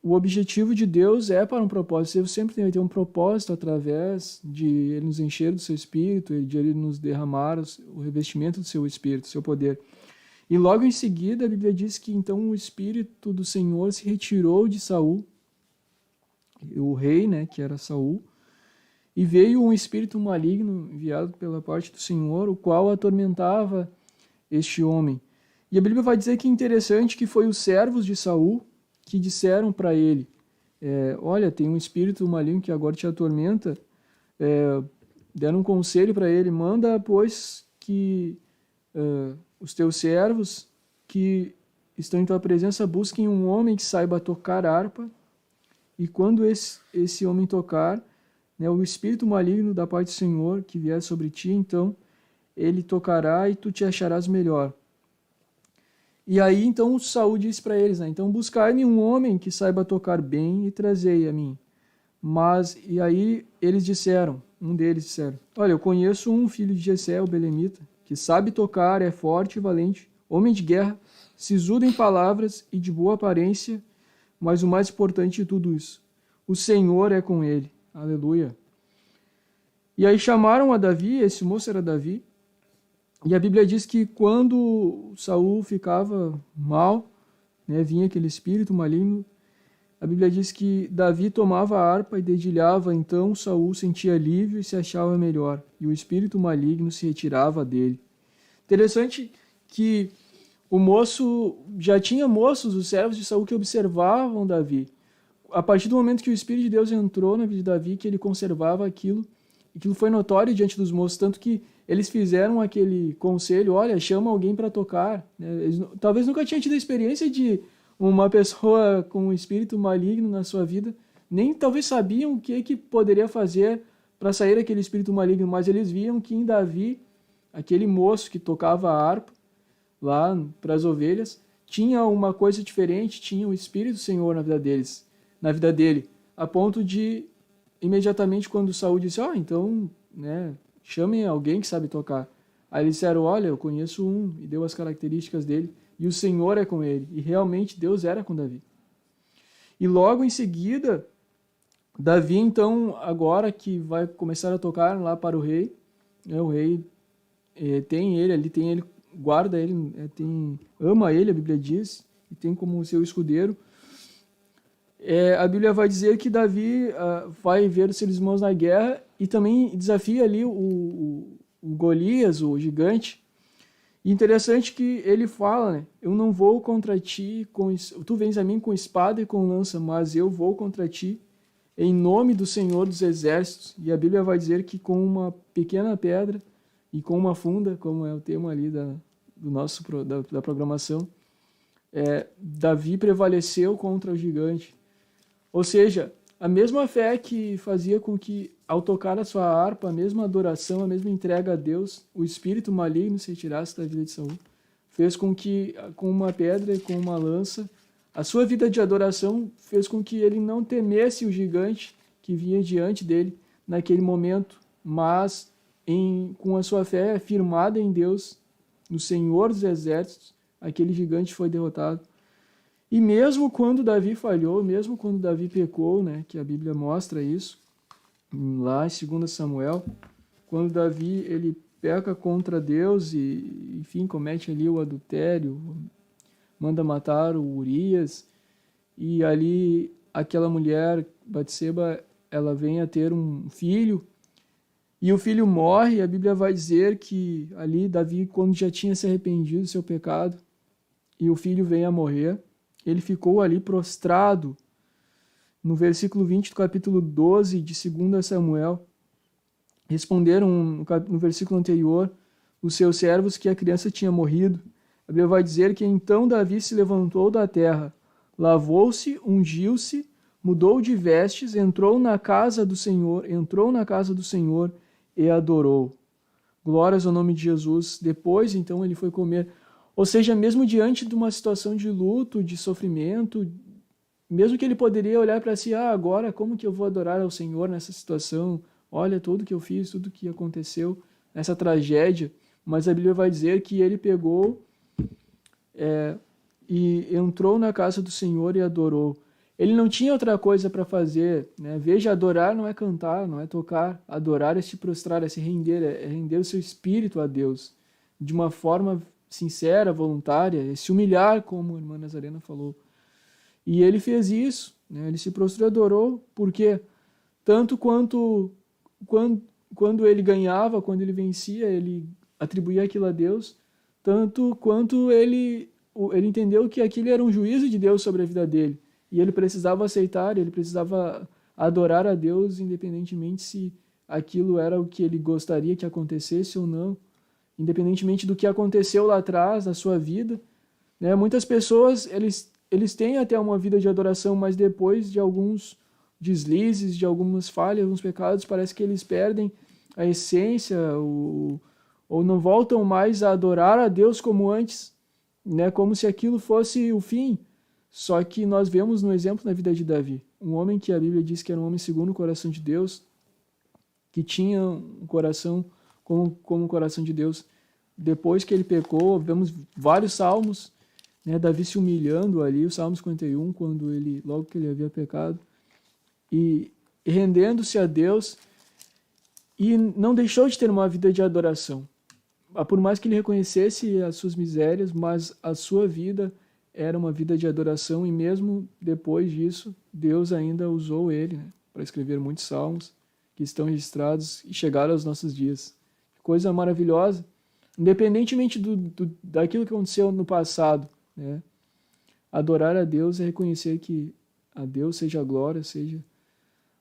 o objetivo de Deus é para um propósito. Deus sempre tem que ter um propósito através de Ele nos encher do seu Espírito, de Ele nos derramar o revestimento do seu Espírito, do seu poder. E logo em seguida a Bíblia diz que então o Espírito do Senhor se retirou de Saul, o rei, né, que era Saul, e veio um espírito maligno enviado pela parte do Senhor, o qual atormentava este homem. E a Bíblia vai dizer que é interessante que foi os servos de Saul que disseram para ele, olha, tem um espírito maligno que agora te atormenta, deram um conselho para ele, manda, pois, que os teus servos que estão em tua presença busquem um homem que saiba tocar harpa, e quando esse homem tocar, o espírito maligno da parte do Senhor que vier sobre ti, então ele tocará e tu te acharás melhor. E aí então Saul disse para eles, então buscai-me um homem que saiba tocar bem e trazei a mim. E aí eles disseram, um deles disseram, olha, eu conheço um filho de Jessé, o belemita, que sabe tocar, é forte e valente, homem de guerra, sisudo em palavras e de boa aparência, mas o mais importante de tudo isso, o Senhor é com ele. Aleluia. E aí chamaram a Davi, esse moço era Davi, e a Bíblia diz que quando Saul ficava mal, vinha aquele espírito maligno, a Bíblia diz que Davi tomava a harpa e dedilhava, então Saul sentia alívio e se achava melhor, e o espírito maligno se retirava dele. Interessante que o moço, já tinha moços, os servos de Saul, que observavam Davi. A partir do momento que o Espírito de Deus entrou na vida de Davi, que ele conservava aquilo foi notório diante dos moços, tanto que eles fizeram aquele conselho, olha, chama alguém para tocar. Eles, talvez nunca tinham tido a experiência de uma pessoa com um espírito maligno na sua vida, nem talvez sabiam o que poderia fazer para sair aquele espírito maligno, mas eles viam que em Davi, aquele moço que tocava a harpa lá para as ovelhas, tinha uma coisa diferente, tinha o Espírito do Senhor na vida dele, a ponto de, imediatamente, quando Saul disse, então, chamem alguém que sabe tocar. Aí eles disseram, olha, eu conheço um, e deu as características dele, e o Senhor é com ele. E realmente Deus era com Davi. E logo em seguida, Davi, então, agora que vai começar a tocar lá para o rei, o rei tem ele, guarda ele, ama ele, a Bíblia diz, e tem como seu escudeiro. A Bíblia vai dizer que Davi vai ver os seus irmãos na guerra e também desafia ali o Golias, o gigante. E interessante que ele fala, eu não vou contra ti, tu vens a mim com espada e com lança, mas eu vou contra ti em nome do Senhor dos Exércitos. E a Bíblia vai dizer que com uma pequena pedra e com uma funda, como é o tema ali da programação, Davi prevaleceu contra o gigante. Ou seja, a mesma fé que fazia com que, ao tocar a sua harpa, a mesma adoração, a mesma entrega a Deus, o espírito maligno se retirasse da vida de Saul, fez com que, com uma pedra e com uma lança, a sua vida de adoração fez com que ele não temesse o gigante que vinha diante dele naquele momento, mas com a sua fé firmada em Deus, no Senhor dos Exércitos, aquele gigante foi derrotado. E mesmo quando Davi falhou, mesmo quando Davi pecou, né, que a Bíblia mostra isso, lá em 2 Samuel, quando Davi ele peca contra Deus e, enfim, comete ali o adultério, manda matar o Urias, e ali aquela mulher, Batseba, ela vem a ter um filho, e o filho morre, e a Bíblia vai dizer que ali Davi, quando já tinha se arrependido do seu pecado, e o filho vem a morrer, ele ficou ali prostrado. No versículo 20 do capítulo 12 de 2 Samuel, responderam no versículo anterior os seus servos que a criança tinha morrido. A Bíblia vai dizer que então Davi se levantou da terra, lavou-se, ungiu-se, mudou de vestes, entrou na casa do Senhor e adorou. Glórias ao nome de Jesus. Depois, então, ele foi comer. Ou seja, mesmo diante de uma situação de luto, de sofrimento, mesmo que ele poderia olhar para si, agora como que eu vou adorar ao Senhor nessa situação? Olha tudo que eu fiz, tudo que aconteceu, essa tragédia. Mas a Bíblia vai dizer que ele pegou e entrou na casa do Senhor e adorou. Ele não tinha outra coisa para fazer, né? Veja, adorar não é cantar, não é tocar. Adorar é se prostrar, é se render, é render o seu espírito a Deus. De uma forma sincera, voluntária, é se humilhar, como a irmã Nazarena falou. E ele fez isso, né? Ele se prostrou e adorou, porque tanto quando ele ganhava, quando ele vencia, ele atribuía aquilo a Deus, tanto quanto ele entendeu que aquilo era um juízo de Deus sobre a vida dele. E ele precisava aceitar, ele precisava adorar a Deus, independentemente se aquilo era o que ele gostaria que acontecesse ou não, independentemente do que aconteceu lá atrás, na sua vida, né? Muitas pessoas, eles têm até uma vida de adoração, mas depois de alguns deslizes, de algumas falhas, alguns pecados, parece que eles perdem a essência ou não voltam mais a adorar a Deus como antes, né? Como se aquilo fosse o fim. Só que nós vemos no exemplo na vida de Davi, um homem que a Bíblia diz que era um homem segundo o coração de Deus, que tinha um coração como o coração de Deus. Depois que ele pecou, vemos vários salmos, né, Davi se humilhando ali, o Salmo 51, logo que ele havia pecado, e rendendo-se a Deus, e não deixou de ter uma vida de adoração. Por mais que ele reconhecesse as suas misérias, mas a sua vida era uma vida de adoração, e mesmo depois disso, Deus ainda usou ele, né, para escrever muitos salmos que estão registrados e chegaram aos nossos dias. Coisa maravilhosa, independentemente daquilo que aconteceu no passado, né? Adorar a Deus é reconhecer que a Deus seja a glória, seja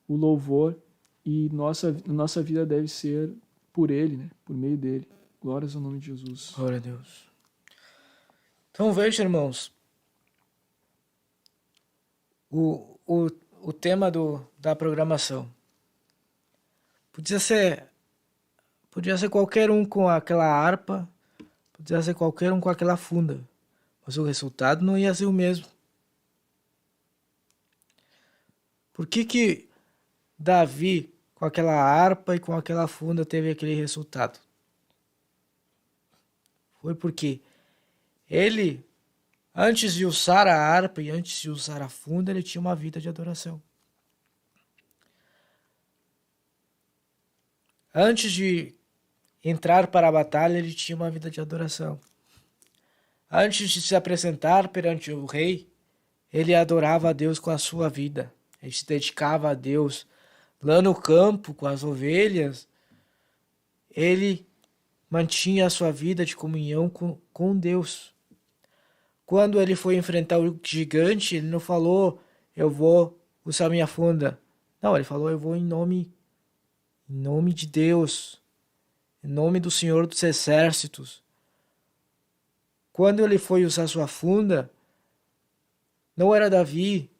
o louvor, e nossa vida deve ser por Ele, né? Por meio dele. Glórias ao nome de Jesus. Glória a Deus. Então veja, irmãos, o tema da programação. Podia ser qualquer um com aquela harpa, podia ser qualquer um com aquela funda, mas o resultado não ia ser o mesmo. Por que Davi, com aquela harpa e com aquela funda, teve aquele resultado? Foi porque ele, antes de usar a harpa e antes de usar a funda, ele tinha uma vida de adoração. Antes de entrar para a batalha, ele tinha uma vida de adoração. Antes de se apresentar perante o rei, ele adorava a Deus com a sua vida. Ele se dedicava a Deus. Lá no campo, com as ovelhas, ele mantinha a sua vida de comunhão com Deus. Quando ele foi enfrentar o gigante, ele não falou, eu vou usar minha funda. Não, ele falou, eu vou em nome de Deus, em nome do Senhor dos Exércitos. Quando ele foi usar sua funda, não era Davi.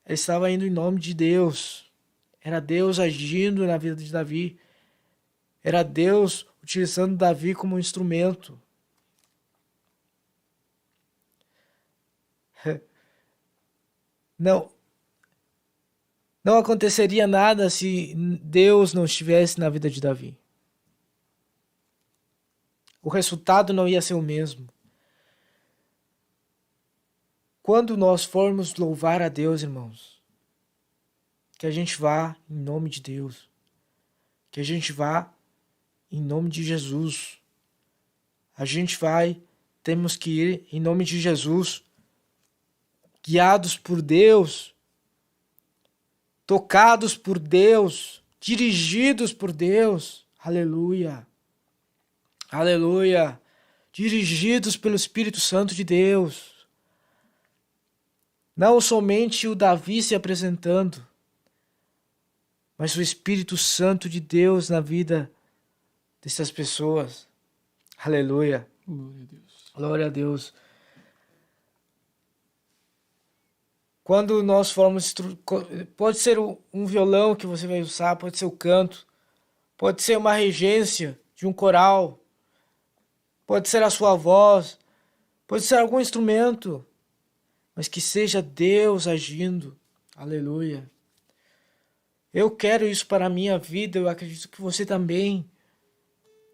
Ele estava indo em nome de Deus. Era Deus agindo na vida de Davi. Era Deus utilizando Davi como um instrumento. Não. Não aconteceria nada se Deus não estivesse na vida de Davi. O resultado não ia ser o mesmo. Quando nós formos louvar a Deus, irmãos, que a gente vá em nome de Deus. Que a gente vá em nome de Jesus. Temos que ir em nome de Jesus, guiados por Deus, tocados por Deus, dirigidos por Deus. Aleluia. Aleluia. Dirigidos pelo Espírito Santo de Deus. Não somente o Davi se apresentando, mas o Espírito Santo de Deus na vida dessas pessoas. Aleluia. Glória a Deus. Glória a Deus. Quando nós formos... Pode ser um violão que você vai usar, pode ser o canto, pode ser uma regência de um coral, pode ser a sua voz, pode ser algum instrumento, mas que seja Deus agindo. Aleluia. Eu quero isso para a minha vida, eu acredito que você também.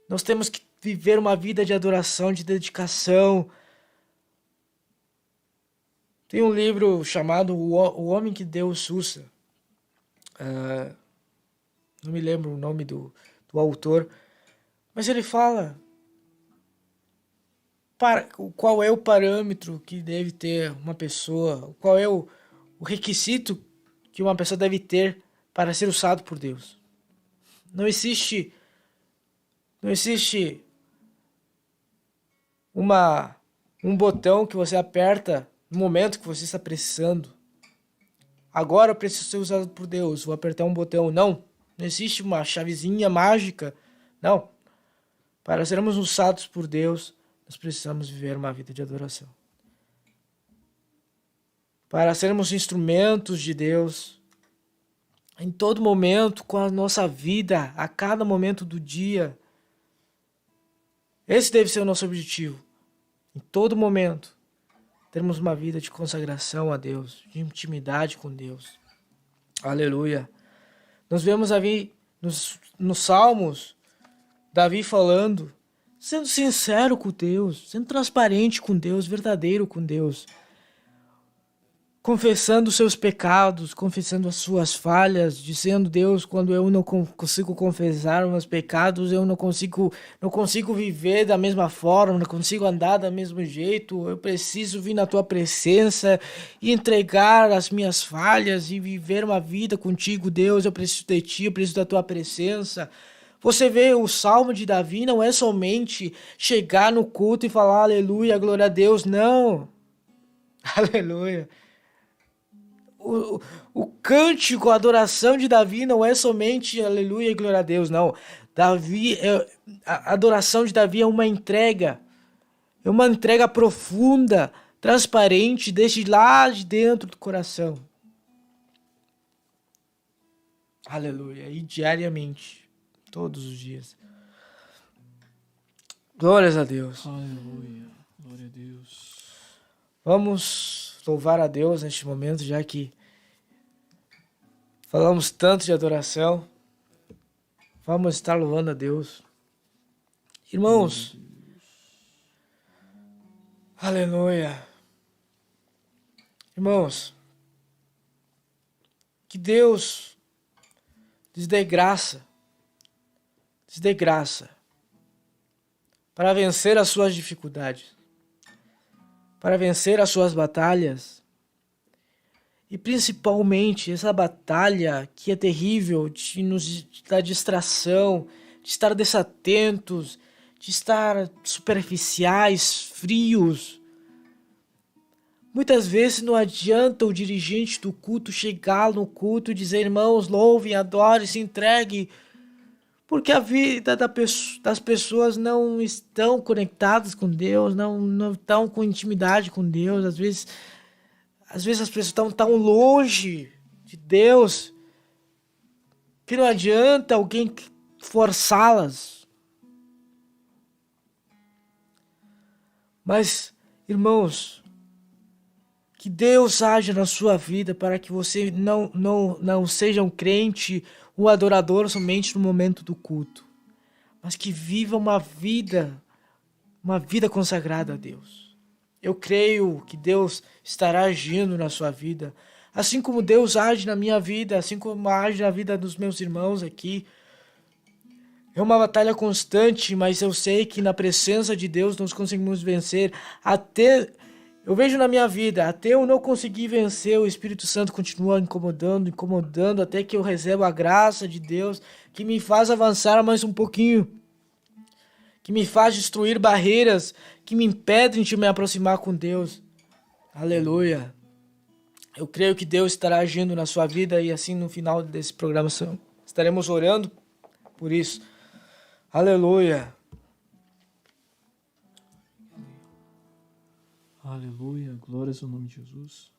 Nós temos que viver uma vida de adoração, de dedicação. Tem um livro chamado O Homem que Deus Sussa. Não me lembro o nome do autor, mas ele fala qual é o parâmetro que deve ter uma pessoa, qual é o requisito que uma pessoa deve ter para ser usado por Deus. Não existe um botão que você aperta no momento que você está precisando. Agora eu preciso ser usado por Deus, vou apertar um botão. Não existe uma chavezinha mágica. Não. Para sermos usados por Deus, nós precisamos viver uma vida de adoração. Para sermos instrumentos de Deus, em todo momento, com a nossa vida, a cada momento do dia. Esse deve ser o nosso objetivo. Em todo momento, termos uma vida de consagração a Deus, de intimidade com Deus. Aleluia. Nós vemos Davi nos Salmos, Davi falando, sendo sincero com Deus, sendo transparente com Deus, verdadeiro com Deus. Confessando os seus pecados, confessando as suas falhas, dizendo, Deus, quando eu não consigo confessar os meus pecados, eu não consigo viver da mesma forma, não consigo andar do mesmo jeito, eu preciso vir na tua presença e entregar as minhas falhas e viver uma vida contigo, Deus, eu preciso de ti, eu preciso da tua presença. Você vê, o Salmo de Davi não é somente chegar no culto e falar aleluia, glória a Deus, não. Aleluia. O cântico, a adoração de Davi não é somente aleluia e glória a Deus, não. A adoração de Davi é uma entrega profunda, transparente, desde lá de dentro do coração. Aleluia, e diariamente, todos os dias. Glórias a Deus. Aleluia, glória a Deus. Vamos louvar a Deus neste momento, já que falamos tanto de adoração. Vamos estar louvando a Deus. Irmãos, aleluia. Irmãos, que Deus lhes dê graça para vencer as suas dificuldades, para vencer as suas batalhas. E principalmente essa batalha que é terrível da distração, de estar desatentos, de estar superficiais, frios. Muitas vezes não adianta o dirigente do culto chegar no culto e dizer, irmãos, louvem, adorem, se entreguem, porque a vida das pessoas não estão conectadas com Deus, não estão com intimidade com Deus. Às vezes as pessoas estão tão longe de Deus que não adianta alguém forçá-las. Mas, irmãos, Que Deus haja na sua vida para que você não seja um crente, um adorador somente no momento do culto, mas que viva uma vida consagrada a Deus. Eu creio que Deus estará agindo na sua vida, assim como Deus age na minha vida, assim como age na vida dos meus irmãos aqui. É uma batalha constante, mas eu sei que na presença de Deus nós conseguimos vencer. Eu vejo na minha vida, até eu não conseguir vencer, o Espírito Santo continua incomodando, até que eu recebo a graça de Deus, que me faz avançar mais um pouquinho, que me faz destruir barreiras que me impedem de me aproximar com Deus. Aleluia. Eu creio que Deus estará agindo na sua vida e assim no final desse programa estaremos orando por isso. Aleluia. Aleluia, glórias ao nome de Jesus.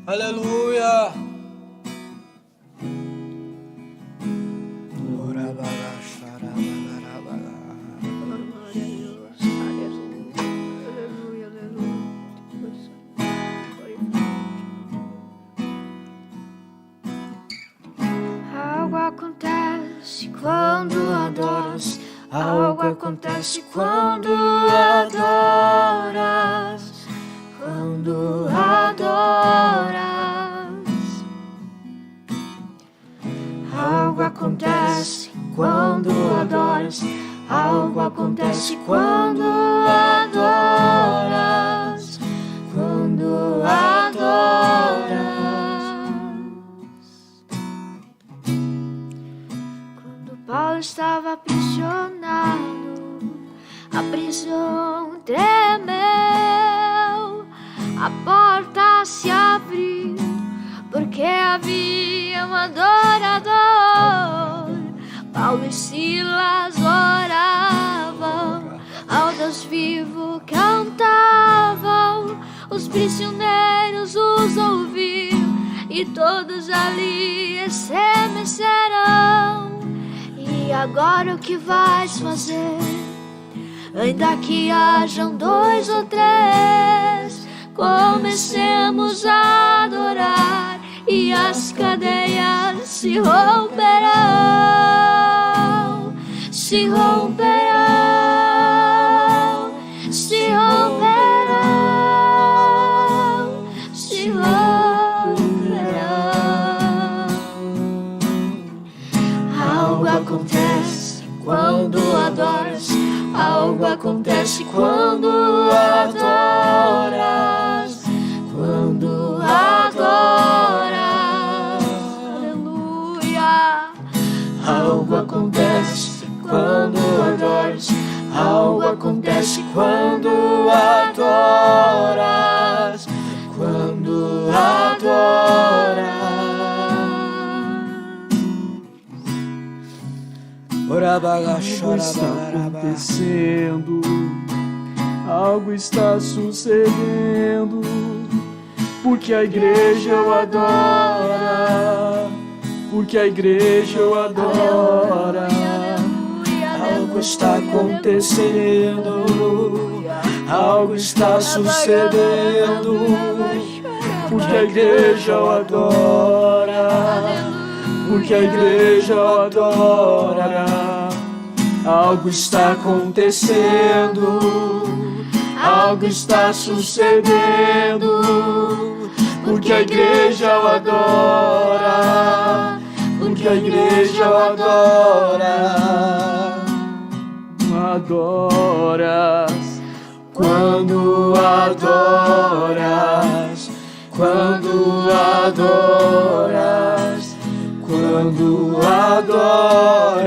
Aleluia. Algo acontece quando adoras. Algo acontece quando adoras. Quando adoras. Algo acontece quando adoras. Algo acontece quando adoras. Quando adoras. Quando Paulo estava aprisionado, a prisão tremeu, a porta se abriu, porque havia um adorador. Paulo e Silas oravam, ao Deus vivo cantavam, os prisioneiros os ouviram, e todos ali estremecerão. E agora o que vais fazer? Ainda que hajam 2 ou 3, comecemos a adorar, e as cadeias se romperão, se romperão, se romperão, se romperão. Algo acontece quando adoras. Algo acontece quando adoras. Quando adoras. Aleluia. Algo acontece quando adoras. Algo acontece quando adoras. Quando adoras. Algo está acontecendo, algo está sucedendo, porque a igreja o adora, porque a igreja o adora. Algo está acontecendo, algo está sucedendo, porque a igreja o adora. Porque a igreja o adora. Algo está acontecendo, algo está sucedendo, porque a igreja o adora. Porque a igreja o adora. Adoras quando adoras, quando adoras. Quando adoras,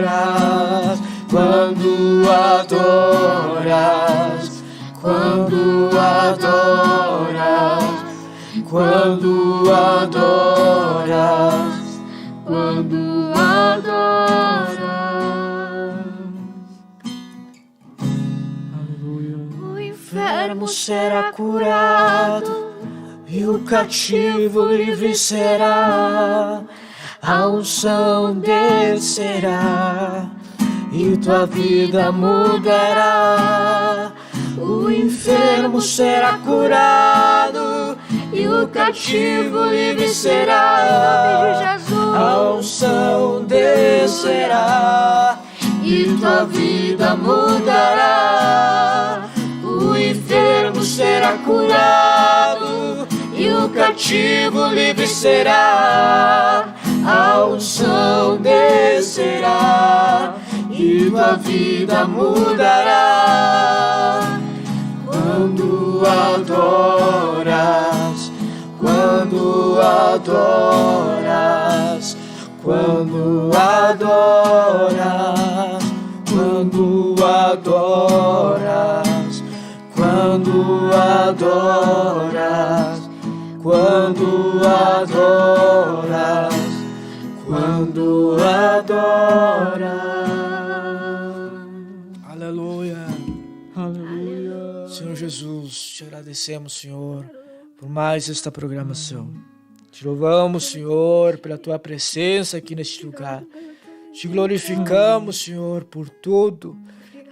quando adoras, quando adoras, quando adoras, quando adoras. Aleluia. O inferno enfermo será curado e o cativo livre será. A unção descerá e tua vida mudará. O enfermo será curado e o cativo livre será. A unção descerá e tua vida mudará. O enfermo será curado e o cativo livre será. A unção descerá e tua vida mudará. Quando adoras, quando adoras, quando adoras, quando adoras, quando adoras, quando adoras, quando adoras. Aleluia. Aleluia. Senhor Jesus, te agradecemos, Senhor, por mais esta programação. Te louvamos, Senhor, pela tua presença aqui neste lugar. Te glorificamos, Senhor, por tudo.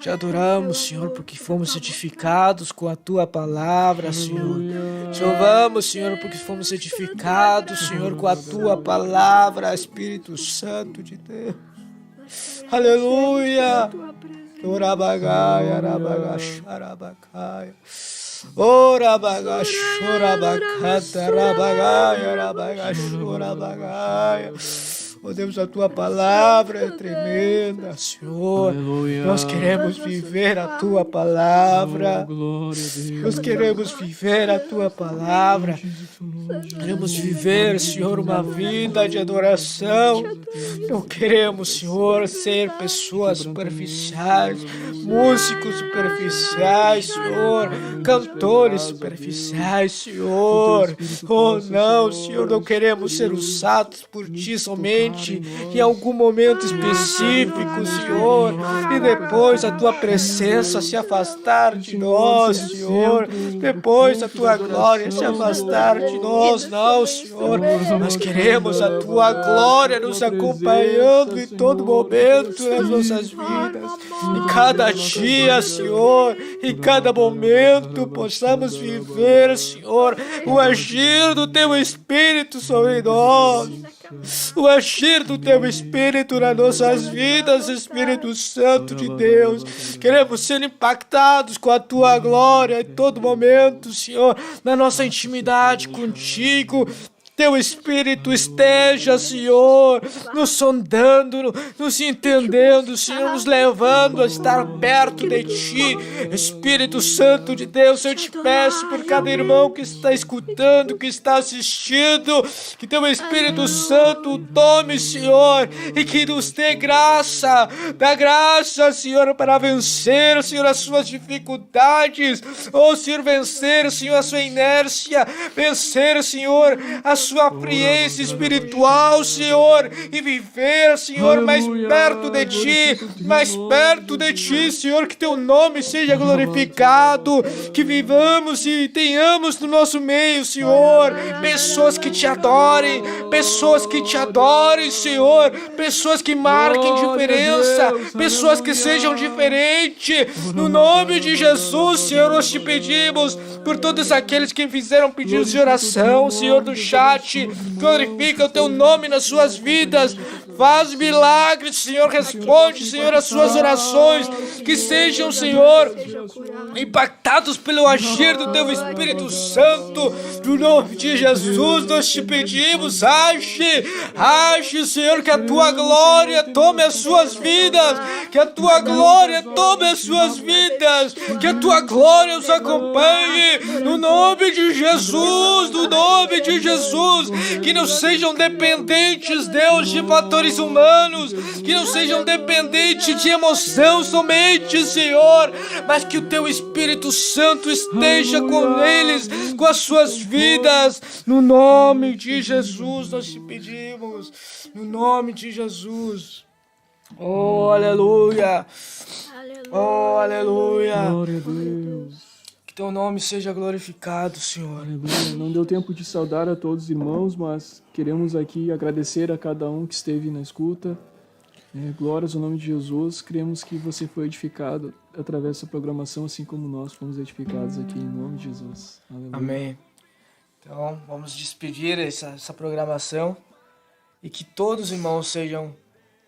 Te adoramos, Senhor, porque fomos edificados com a tua palavra, Senhor. Te louvamos, Senhor, porque fomos edificados, Senhor, com a tua palavra, Espírito Santo de Deus. Aleluia. Orabagaia, arabagaxa, arabagaia. Orabagaxa, orabacata, arabagaia, arabagaxa, orabagaia. Oh Deus, a tua palavra é tremenda, Senhor. Aleluia. Nós queremos viver a tua palavra. Oh, glória a Deus. Nós queremos viver a tua palavra. Queremos viver, Senhor, uma vida de adoração. Não queremos, Senhor, ser pessoas superficiais, músicos superficiais, Senhor, cantores superficiais, Senhor. Oh não, Senhor, não queremos ser usados por Ti somente em algum momento específico, Senhor, e depois a tua presença se afastar de nós, Senhor, depois a tua glória se afastar de nós, não, Senhor. Nós queremos a tua glória nos acompanhando em todo momento nas nossas vidas, em cada dia, Senhor, em cada momento possamos viver, Senhor, o agir do teu Espírito sobre nós. O agir do teu Espírito nas nossas vidas, Espírito Santo de Deus. Queremos ser impactados com a tua glória em todo momento, Senhor, na nossa intimidade contigo. Teu Espírito esteja, Senhor, nos sondando, nos entendendo, Senhor, nos levando a estar perto de Ti. Espírito Santo de Deus, eu te peço por cada irmão que está escutando, que está assistindo, que Teu Espírito Santo tome, Senhor, e que nos dê graça, dá graça, Senhor, para vencer, Senhor, as suas dificuldades, ou, Senhor, vencer, Senhor, a sua inércia, vencer, Senhor, a sua frieza espiritual, Senhor, e viver, Senhor, mais perto de Ti, Senhor, que Teu nome seja glorificado, que vivamos e tenhamos no nosso meio, Senhor, pessoas que Te adorem, Senhor, pessoas que marquem diferença, pessoas que sejam diferentes, no nome de Jesus, Senhor, nós Te pedimos por todos aqueles que fizeram pedidos de oração, Senhor, do chat. Glorifica o Teu nome nas suas vidas, faz milagres, Senhor, responde, Senhor, as suas orações, que sejam, Senhor, impactados pelo agir do Teu Espírito Santo, no nome de Jesus, nós Te pedimos, age, Senhor, que a Tua glória tome as suas vidas, que a Tua glória tome as suas vidas, que a Tua glória os acompanhe, no nome de Jesus, que não sejam dependentes, Deus, de fatores humanos, que não sejam dependentes de emoção somente, Senhor, mas que o Teu Espírito Santo esteja com eles, com as suas vidas, no nome de Jesus nós Te pedimos, no nome de Jesus. Oh, aleluia, oh, aleluia. Glória a Deus. Que teu nome seja glorificado, Senhor. Aleluia. Não deu tempo de saudar a todos os irmãos, mas queremos aqui agradecer a cada um que esteve na escuta. Glórias ao nome de Jesus. Cremos que você foi edificado através dessa programação, assim como nós fomos edificados aqui, em nome de Jesus. Aleluia. Amém. Então, vamos despedir essa programação e que todos os irmãos sejam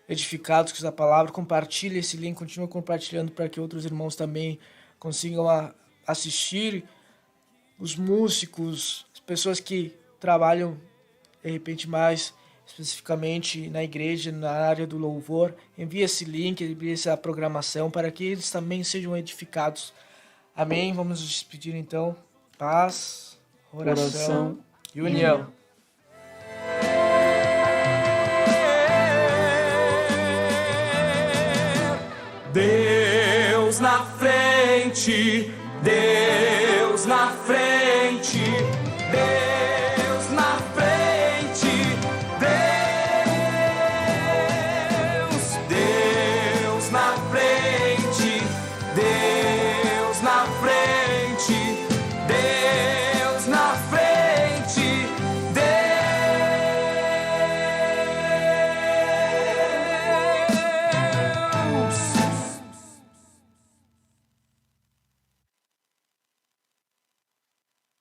edificados com essa palavra. Compartilhe esse link, continue compartilhando para que outros irmãos também consigam assistir. Os músicos, as pessoas que trabalham de repente mais especificamente na igreja, na área do louvor, envie esse link, envie essa programação para que eles também sejam edificados. Amém? Vamos nos despedir então. Paz, oração e união. Deus na frente, Deus na frente, Deus